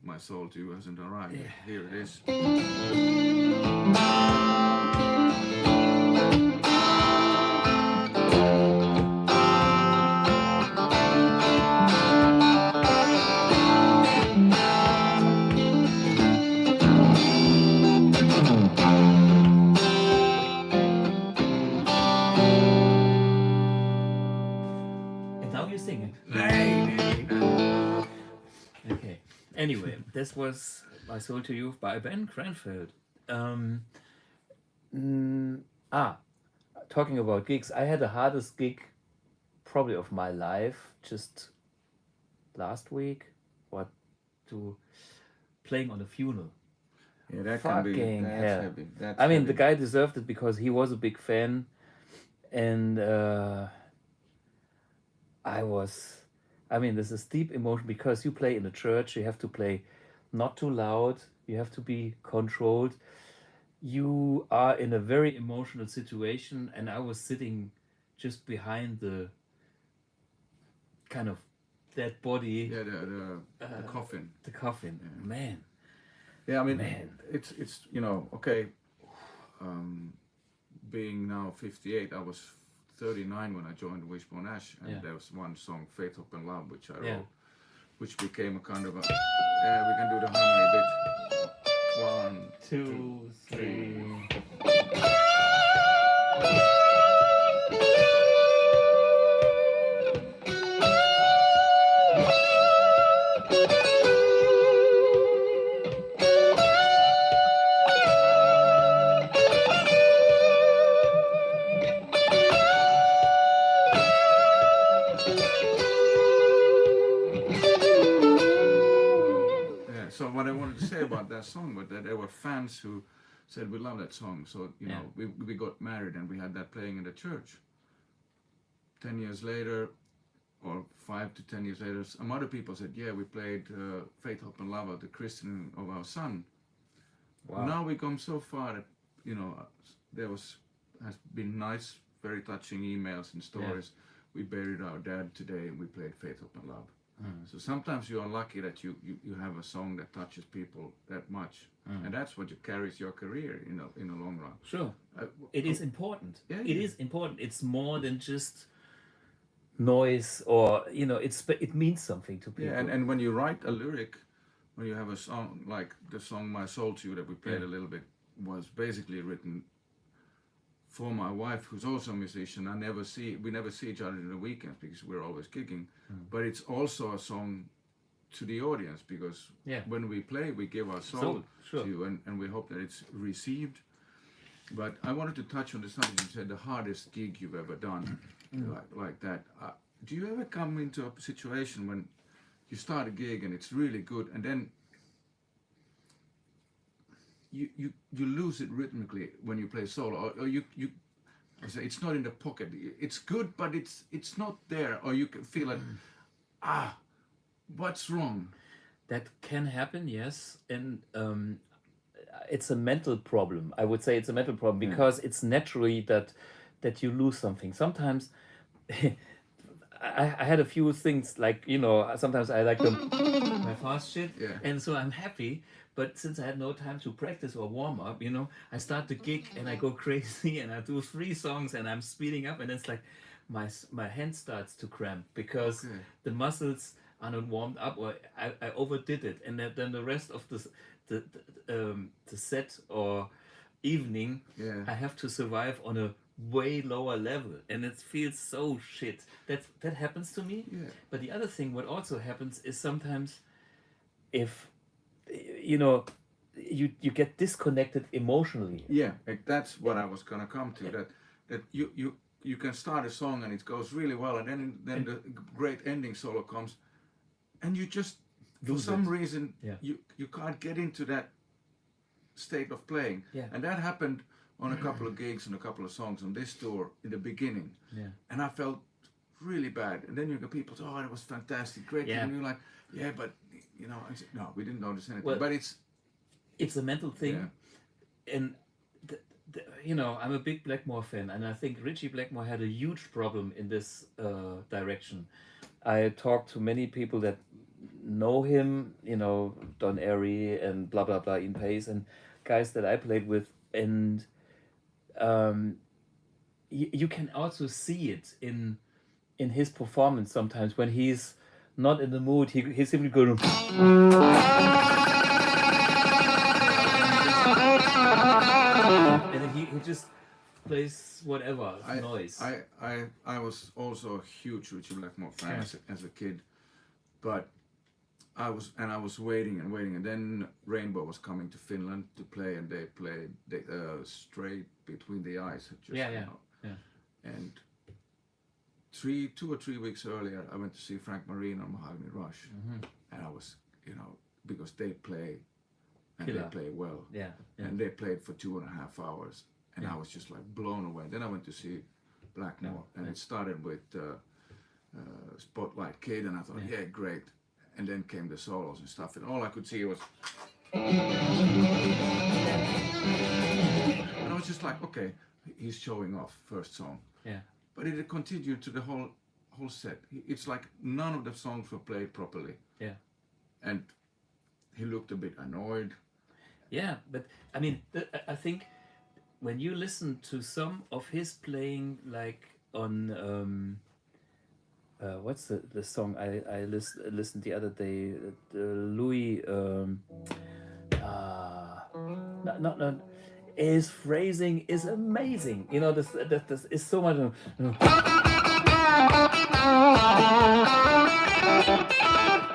my soul to you hasn't arrived. Yeah. Here it is. And now you sing it. Okay. Anyway, this was My Soul to You by Ben Granfelt. Talking about gigs, I had the hardest gig probably of my life just last week. Playing on a funeral. Yeah, that can be. Fucking That's hell. heavy. That's I mean, the heavy. guy deserved it because he was a big fan, and there's this deep emotion because you play in a church. You have to play not too loud. You have to be controlled. You are in a very emotional situation, and I was sitting just behind the kind of dead body, Yeah, the coffin. the coffin. Man, Yeah, I mean, Man. it's you know, okay. Being now 58, I was 39 when I joined Wishbone Ash, and Yeah. there was one song, Faith, Hope and Love, which I Yeah. wrote, which became a kind of a, yeah, we can do the harmony bit. 1, 2, 3. Yeah, so what I wanted to say about that song was that there were fans who said we love that song, so you know we got married and we had that playing in the church. 10 years later, or 5 to 10 years later, some other people said, yeah, we played Faith, Hope and Love at the christening of our son. Wow. Now we come so far that, you know, has been nice, very touching emails and stories. We buried our dad today and we played Faith, Hope and Love. So sometimes you are lucky that you have a song that touches people that much, and that's what carries your career in the long run. Sure. It is important. Yeah, It yeah. is important. It's more than just noise, or you know, it means something to people. Yeah, and when you write a lyric, when you have a song like the song My Soul to You that we played a little bit, was basically written for my wife, who's also a musician. We never see each other in the weekends because we're always gigging, but it's also a song to the audience, because when we play, we give our soul Sure. to you, and we hope that it's received. But I wanted to touch on the subject. You said the hardest gig you've ever done, like that. Do you ever come into a situation when you start a gig and it's really good, and then you lose it rhythmically when you play solo, or you I say it's not in the pocket. It's good, but it's not there, or you can feel it. What's wrong? That can happen, yes, and it's a mental problem. I would say it's a mental problem because it's naturally that you lose something. Sometimes I had a few things, like, you know, sometimes I like my fast shit, and so I'm happy. But since I had no time to practice or warm up, you know, I start the gig and I go crazy and I do 3 songs and I'm speeding up, and it's like my hand starts to cramp because the muscles are not warmed up, or I overdid it, and then the rest of the set or evening, I have to survive on a way lower level, and it feels so shit. That happens to me. But the other thing, what also happens is sometimes, if you know, you get disconnected emotionally. That's what I was gonna come to. That you can start a song and it goes really well, and then the great ending solo comes, and you just for some reason you can't get into that state of playing. And that happened on a couple of gigs and a couple of songs on this tour in the beginning. And I felt really bad. And then you get people say, oh, it was fantastic, great. And you're like, yeah, but you know, I said, no, we didn't notice anything. Well, but it's a mental thing. And you know, I'm a big Blackmore fan, and I think Richie Blackmore had a huge problem in this direction. I talked to many people that know him, you know, Don Airy and blah blah blah, in Pace, and guys that I played with, and you can also see it in his performance sometimes. When he's not in the mood, he simply goes and then he just plays whatever noise. I was also a huge Richie Blackmore fan as a kid, but I was waiting, and then Rainbow was coming to Finland to play, and they played Straight Between the Eyes. And 2 or 3 weeks earlier, I went to see Frank Marino on Mahogany Rush, and I was, you know, because they play, and they play well, and they played for 2.5 hours, and I was just like blown away. Then I went to see Blackmore, and it started with Spotlight Kid, and I thought, great. And then came the solos and stuff, and all I could see was, and I was just like, okay, he's showing off first song. But it continued to the whole set. It's like none of the songs were played properly. And he looked a bit annoyed. Yeah, but I mean, I think when you listen to some of his playing, like on what's the song I listened the other day, the Louis not his phrasing is amazing. You know, this is so much. You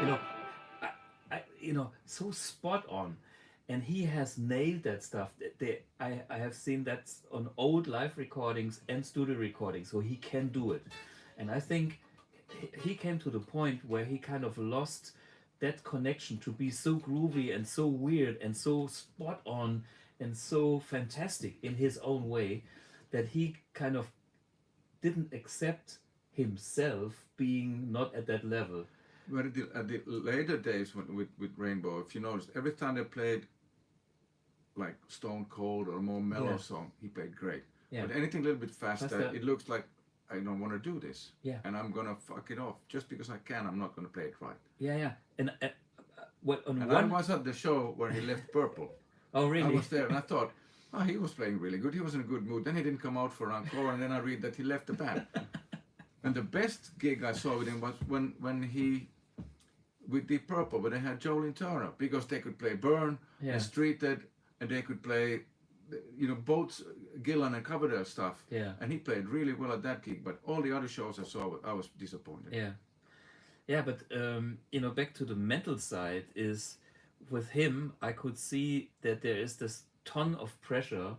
know, you know, so spot on, and he has nailed that stuff. I have seen that on old live recordings and studio recordings, so he can do it, and I think he came to the point where he kind of lost that connection to be so groovy and so weird and so spot on and so fantastic in his own way, that he kind of didn't accept himself being not at that level. But at the later days with Rainbow, if you noticed, every time they played like Stone Cold or a more mellow song, he played great. Yeah. But anything a little bit faster, it looks like I don't want to do this. Yeah. And I'm gonna fuck it off just because I can. I'm not gonna play it right. Yeah. And what on And one? I was at the show where he left Purple. Oh, really? I was there and I thought, oh, he was playing really good. He was in a good mood. Then he didn't come out for an encore, and then I read that he left the band. And the best gig I saw with him was when he, with Deep Purple, where they had Jolene Turner, because they could play Burn and Streeted, and they could play, you know, both Gillan and Coverdale stuff. Yeah. And he played really well at that gig, but all the other shows I saw, I was disappointed. Yeah, but you know, back to the mental side is, with him, I could see that there is this ton of pressure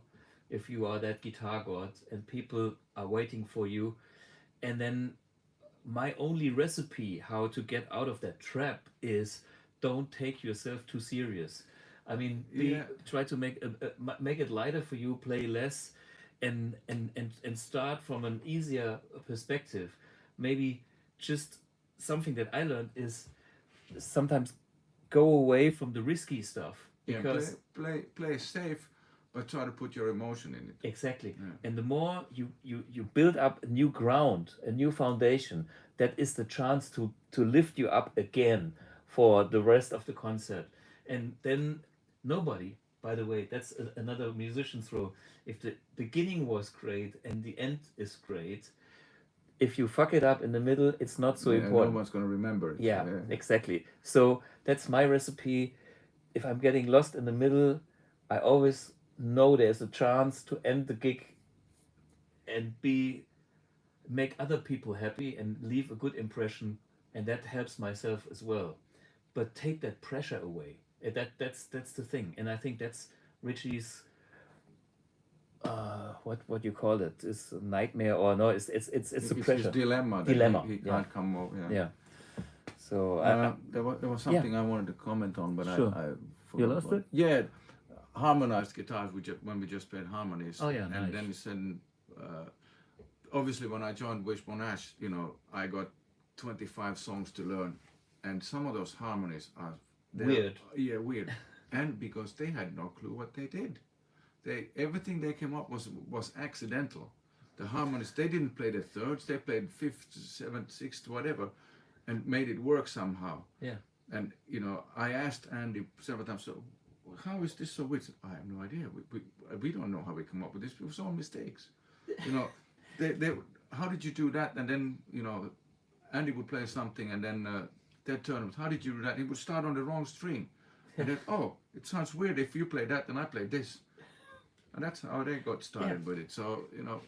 if you are that guitar god and people are waiting for you. And then my only recipe how to get out of that trap is don't take yourself too serious. I mean, try to make it lighter for you, play less, and start from an easier perspective. Maybe just something that I learned is sometimes go away from the risky stuff, because play safe, but try to put your emotion in it. Exactly. And the more you build up a new ground, a new foundation, that is the chance to lift you up again for the rest of the concert. And then nobody, by the way, that's another musician's role. If the beginning was great and the end is great, if you fuck it up in the middle, it's not so important. No one's going to remember it. Yeah, exactly. So that's my recipe. If I'm getting lost in the middle, I always know there's a chance to end the gig and make other people happy and leave a good impression, and that helps myself as well. But take that pressure away. That's the thing, and I think that's Richie's what you call it, is a nightmare, or no, it's a pressure. His dilemma. He can't come over. Yeah. So there was something I wanted to comment on, but Sure. I forgot. You lost it? Yeah, harmonized guitars. When we just played harmonies. Oh, yeah, And nice. then he said, obviously when I joined Wishbone Ash, you know, I got 25 songs to learn, and some of those harmonies are Weird. Yeah, weird. And because they had no clue what they did. Everything they came up was accidental. The harmonies, they didn't play the thirds, they played fifth, seventh, sixth, whatever, and made it work somehow. Yeah. And you know, I asked Andy several times, so how is this so weird? I have no idea. We don't know how we come up with this. It was all mistakes. You know, they how did you do that? And then, you know, Andy would play something, and then they'd turn, how did you do that? He would start on the wrong string. And then, oh, it sounds weird if you play that and I play this. And that's how they got started with it. So, you know.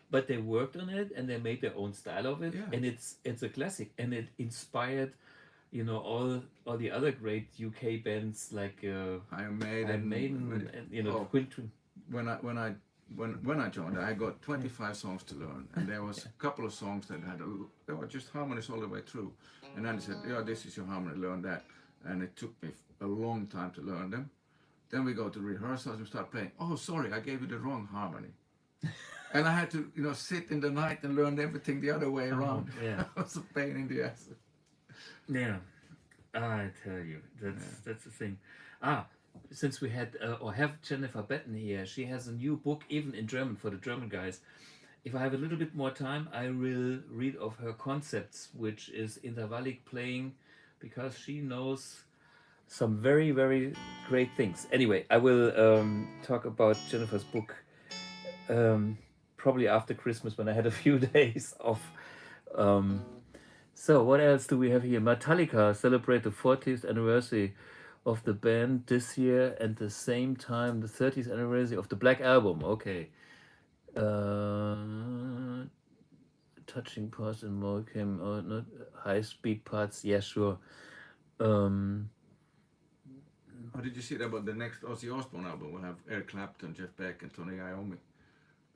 But they worked on it and they made their own style of it. Yeah. And it's a classic. And it inspired, you know, all the other great UK bands like Iron Maiden, and you know, Quinton. When I joined, I got 25 songs to learn, and there was a couple of songs that they were just harmonies all the way through. And Andy said, "Yeah, this is your harmony. Learn that." And it took me a long time to learn them. Then we go to rehearsals and start playing. Oh, sorry, I gave you the wrong harmony. And I had to, you know, sit in the night and learn everything the other way around. Yeah. It was a pain in the ass. Yeah, I tell you, that's the thing. Since we had or have Jennifer Batten here, she has a new book, even in German, for the German guys. If I have a little bit more time, I will read of her concepts, which is intervallic playing, because she knows some very, very great things. Anyway, I will talk about Jennifer's book probably after Christmas when I had a few days off. So what else do we have here? Metallica celebrate the 40th anniversary of the band this year, and the same time the 30th anniversary of the Black Album. Okay. Touching parts and more came out, not high speed parts. Yeah, sure. How did you see that about the next Ozzy Osbourne album? We'll have Eric Clapton, Jeff Beck, and Tony Iommi.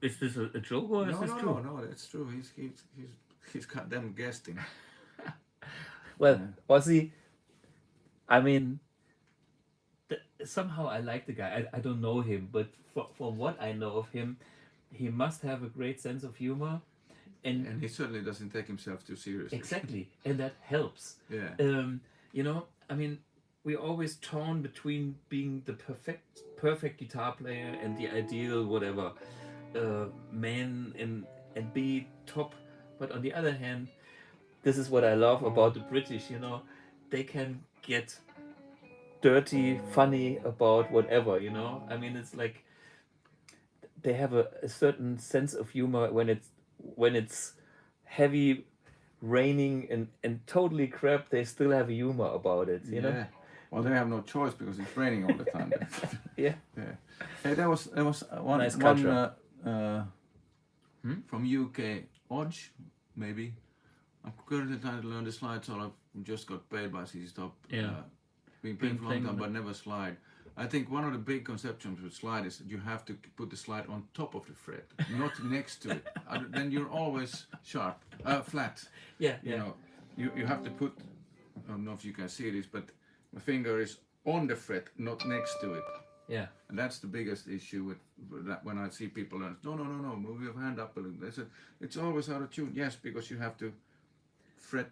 Is this a joke or is this true? No, that's true. He's got them guesting. Well, Ozzy, I mean, somehow I like the guy. I don't know him, but from what I know of him, he must have a great sense of humor. And he certainly doesn't take himself too seriously. Exactly, and that helps. Yeah. You know, I mean, we're always torn between being the perfect guitar player and the ideal whatever man and be top. But on the other hand, this is what I love about the British. You know, they can get dirty, funny about whatever. You know, I mean, it's like they have a certain sense of humor when it's heavy, raining and totally crap. They still have humor about it. You know. Well, they have no choice because it's raining all the time. Yeah. Hey, there was one Nice from UK, Odge, maybe. I'm currently trying to learn the slide, so I've just got paid by CC Top. Been playing for a long time, but never slide. I think one of the big conceptions with slide is that you have to put the slide on top of the fret, not next to it. Then you're always sharp, flat. Yeah. You know, you have to put. I don't know if you can see this, but my finger is on the fret, not next to it. Yeah. And that's the biggest issue with that when I see people learn. No, move your hand up a little. They said it's always out of tune. Yes, because you have to fret.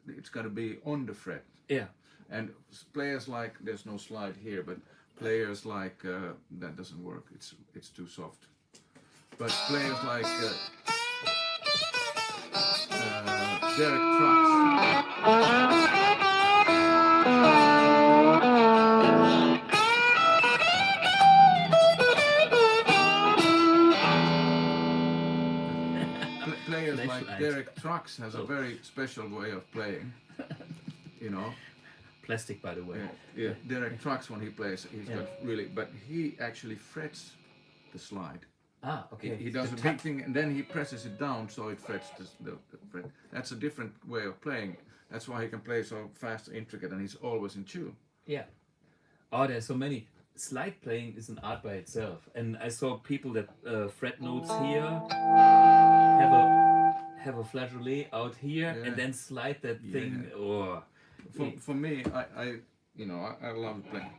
It's got to be on the fret. Yeah. And players like there's no slide here, but players like that doesn't work. It's too soft. But players like Derek Trucks. Players like Derek Trucks has a very special way of playing, you know. Plastic, by the way. Yeah. Derek Trucks, when he plays, he's got really, but he actually frets the slide. Ah, okay. He does a big thing and then he presses it down so it frets the fret. That's a different way of playing. That's why he can play so fast, intricate, and he's always in tune. Yeah. Oh, there's so many. Slide playing is an art by itself, and I saw people that fret notes here, have a flageolet out here, and then slide that thing. Oh. For me, I love playing.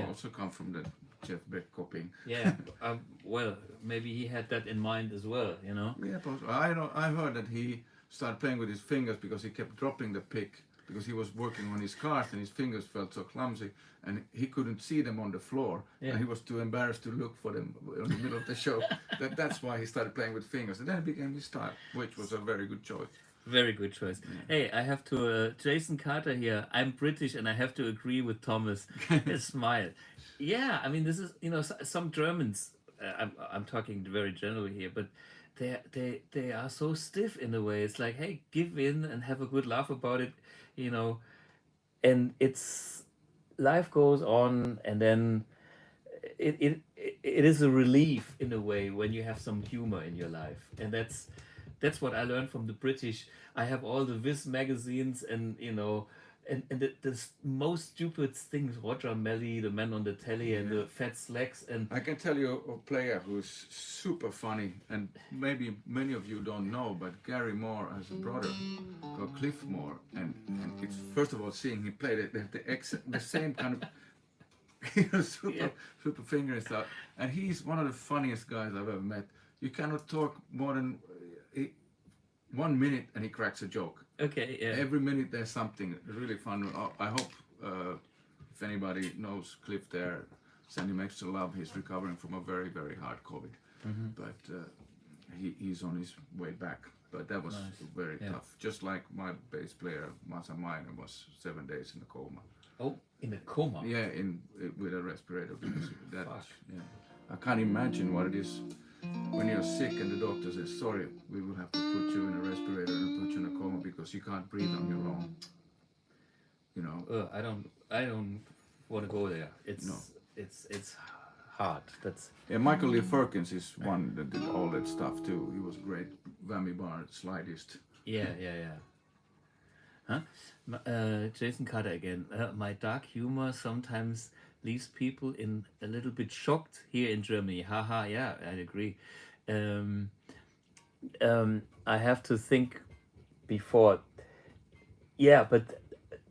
Also come from the Jeff Beck copying. Yeah, well, maybe he had that in mind as well, you know. Yeah, I heard that he started playing with his fingers because he kept dropping the pick because he was working on his cards and his fingers felt so clumsy and he couldn't see them on the floor and he was too embarrassed to look for them in the middle of the show. That's why he started playing with fingers, and then it became his style, which was a very good choice. Very good choice. Yeah. Hey, I have to, Jason Carter here. I'm British and I have to agree with Thomas. Smile. Yeah, I mean, this is, you know, some Germans, I'm talking very generally here, but they are so stiff in a way. It's like, hey, give in and have a good laugh about it, you know, and life goes on, and then it is a relief in a way when you have some humor in your life, and that's what I learned from the British. I have all the Viz magazines, and you know, and the most stupid things, Roger Melly, the Man on the Telly, and the Fat Slacks. And I can tell you a player who's super funny, and maybe many of you don't know, but Gary Moore has a brother called Cliff Moore, and it's first of all seeing him play, they have the same kind of super finger and stuff, and he's one of the funniest guys I've ever met. You cannot talk more than 1 minute and he cracks a joke. Okay, yeah. Every minute there's something really fun. I hope if anybody knows Cliff there, send him extra love. He's recovering from a very, very hard COVID. But he's on his way back. But that was very tough. Just like my bass player, Masa Minor, was 7 days in a coma. Oh, in a coma? Yeah, with a respirator. Because that, I can't imagine what it is when you're sick and the doctor says, sorry, we will have to put you in a respirator and put you in a coma because you can't breathe on your own. You know. I don't want to go there. It's hard. That's Michael Lee Firkins is one that did all that stuff too. He was a great whammy bar slidist. Yeah. Huh? Jason Carter again. My dark humor sometimes leaves people in a little bit shocked here in Germany. Haha, yeah, I agree. I have to think before. Yeah, but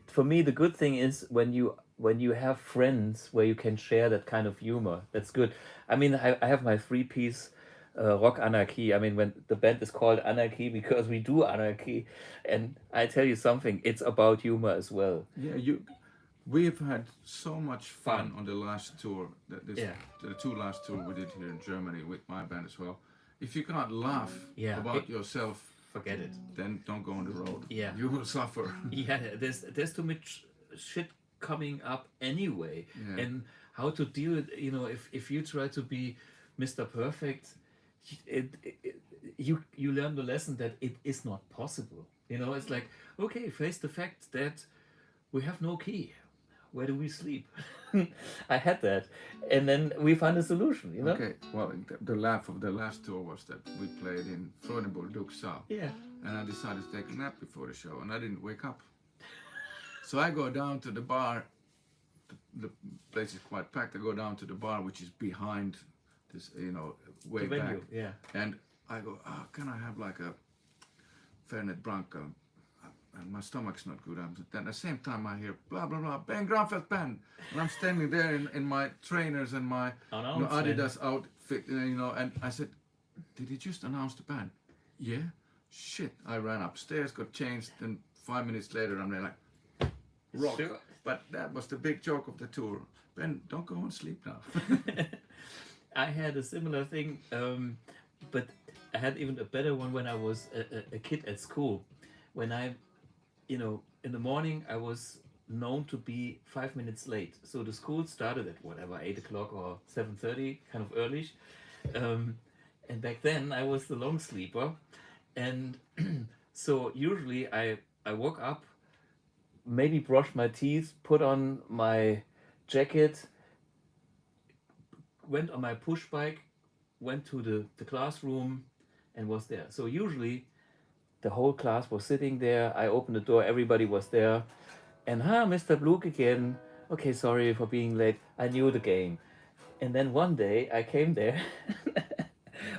for me the good thing is when you have friends where you can share that kind of humor. That's good. I mean, I have my 3-piece Rock Anarchie. I mean, when the band is called Anarchy because we do anarchy, and I tell you something, it's about humor as well. Yeah, we've had so much fun on the last tour. The 2 last tours we did here in Germany with my band as well. If you cannot laugh about yourself, forget it. Then don't go on the road. Yeah, you will suffer. Yeah, there's too much shit coming up anyway, and how to deal with, you know, if you try to be Mr. Perfect, you learn the lesson that it is not possible. You know, it's like, okay, face the fact that we have no key. Where do we sleep? I had that, and then we found a solution. You know. Okay. Well, the laugh of the last tour was that we played in Freudenburg, Duesseldorf. Yeah. And I decided to take a nap before the show, and I didn't wake up. So I go down to the bar. The place is quite packed. I go down to the bar, which is behind this, you know, way The back. venue, yeah. And I go, can I have like a Fernet Branca? And my stomach's not good. Then at the same time I hear blah blah blah Ben Granfelt band, and I'm standing there in my trainers and my Adidas outfit, you know. And I said, "Did he just announce the band?" Yeah. Shit! I ran upstairs, got changed, and 5 minutes later I'm there like rock. Sure. But that was the big joke of the tour. Ben, don't go and sleep now. I had a similar thing, but I had even a better one when I was a kid at school. When I, you know, in the morning I was known to be 5 minutes late. So the school started at whatever, 8 o'clock or 7:30, kind of early. And back then I was the long sleeper. And so usually I woke up, maybe brushed my teeth, put on my jacket, went on my push bike, went to the classroom and was there. So usually the whole class was sitting there. I opened the door, everybody was there. And Mr. Blug again. Okay, sorry for being late. I knew the game. And then one day I came there,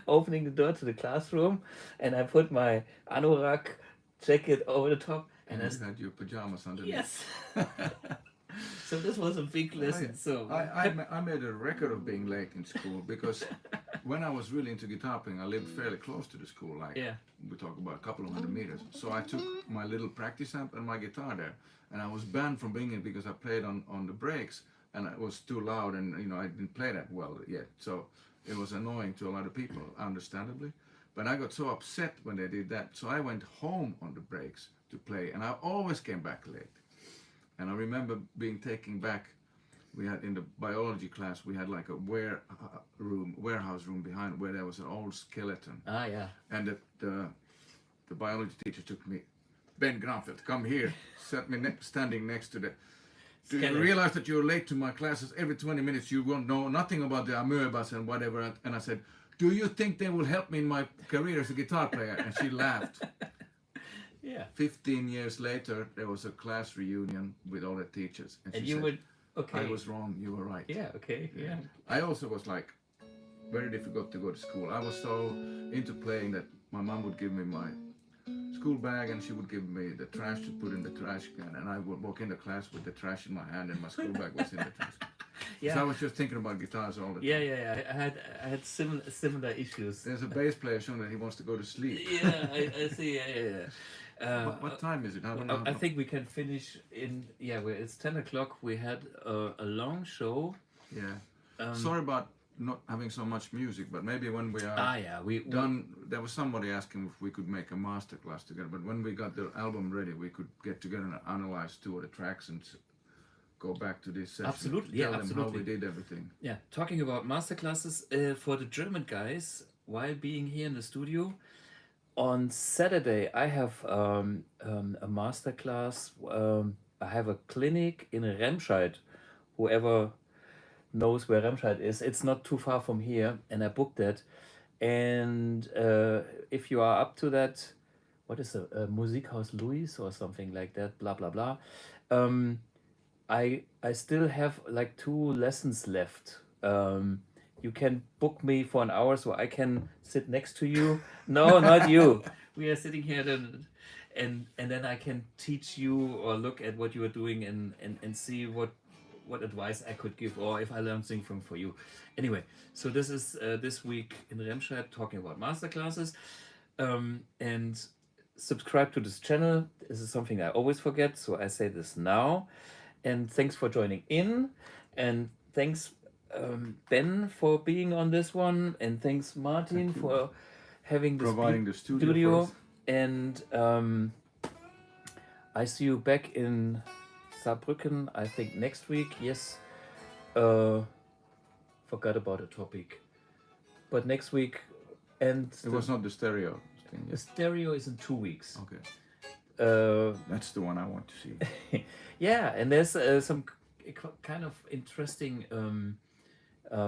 opening the door to the classroom, and I put my anorak jacket over the top. And you had your pajamas underneath. Yes. So this was a big lesson. I made a record of being late in school because when I was really into guitar playing, I lived fairly close to the school. Like we talk about a couple of 100 meters. So I took my little practice amp and my guitar there, and I was banned from bringing it because I played on the breaks, and it was too loud, and you know I didn't play that well yet. So it was annoying to a lot of people, understandably. But I got so upset when they did that, so I went home on the breaks to play, and I always came back late. And I remember being taken back. We had in the biology class, we had like a warehouse room behind where there was an old skeleton. And the biology teacher took me, Ben Granfelt, come here, set me standing next to the. Do you realize that you're late to my classes? Every 20 minutes you won't know nothing about the amoebas and whatever. And I said, do you think they will help me in my career as a guitar player? And she laughed. 15 years later, there was a class reunion with all the teachers. And she said, okay. I was wrong, you were right. Yeah. I also was like, very difficult to go to school. I was so into playing that my mom would give me my school bag and she would give me the trash to put in the trash can, and I would walk into class with the trash in my hand and my school bag was in the trash can. So I was just thinking about guitars all the time. Yeah. I had similar issues. There's a bass player showing that he wants to go to sleep. I see. Yeah. What time is it? I don't know. I think we can finish in it's 10 o'clock. We had a long show. Yeah. Sorry about not having so much music, but maybe when we are we done, there was somebody asking if we could make a master class together. But when we got the album ready, we could get together and analyze 2 of the tracks and go back to this session. Absolutely, Tell yeah, them absolutely. how we did everything. Yeah, talking about masterclasses for the German guys, while being here in the studio, on Saturday I have a masterclass. I have a clinic in Remscheid. Whoever knows where Remscheid is, it's not too far from here, and I booked that. And if you are up to that, what is a Musikhaus Louis or something like that, blah blah blah. I still have like 2 lessons left. You can book me for an hour so I can sit next to you. No, not you. We are sitting here and then I can teach you or look at what you are doing and see what advice I could give or if I learn something for you. Anyway, so this is this week in Remscheid talking about masterclasses. And subscribe to this channel. This is something I always forget, so I say this now. And thanks for joining in, and thanks Ben for being on this one, and thanks Martin for having this Providing the studio for us. And I see you back in Saarbrücken, I think next week. Yes, forgot about the topic, but next week. And It was not the stereo thing. the stereo is in 2 weeks. Okay. Uh, That's the one I want to see. yeah, and there's some kind of interesting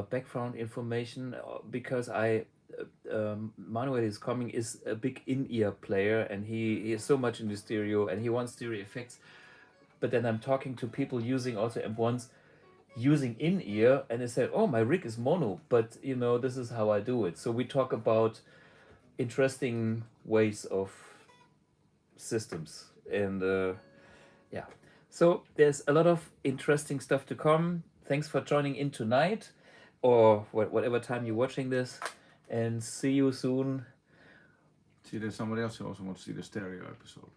background information because Manuel is coming is a big in-ear player, and he is so much in the stereo and he wants stereo effects. But then I'm talking to people using also M1s using in-ear, and they said, oh, my rig is mono, but this is how I do it. So we talk about interesting ways of systems, and so there's a lot of interesting stuff to come. Thanks for joining in tonight or whatever time you're watching this, and see you soon. See, there's somebody else who also wants to see the stereo episode.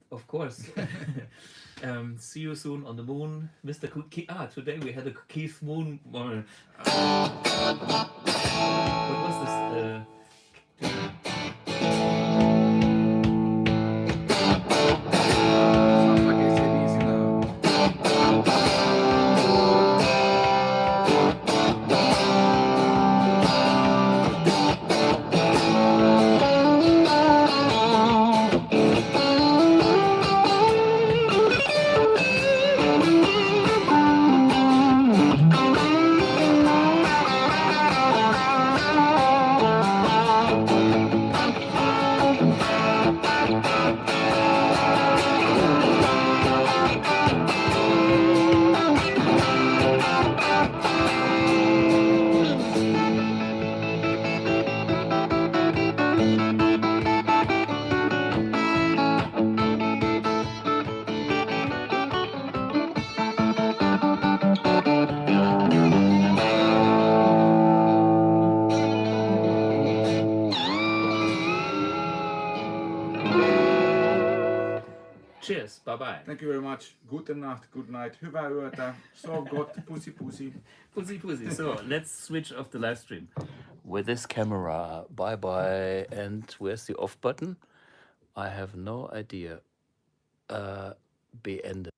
Of course. See you soon on the moon, Mr. Today we had a Keith Moon. What was this? Sounds like ACDC now. Cheers, bye bye. Thank you very much. Gute Nacht, good night. Hyvää yötä. So good. Pussy pussy. Pussy pussy. So let's switch off the live stream with this camera. Bye bye. And where's the off button? I have no idea. Beende.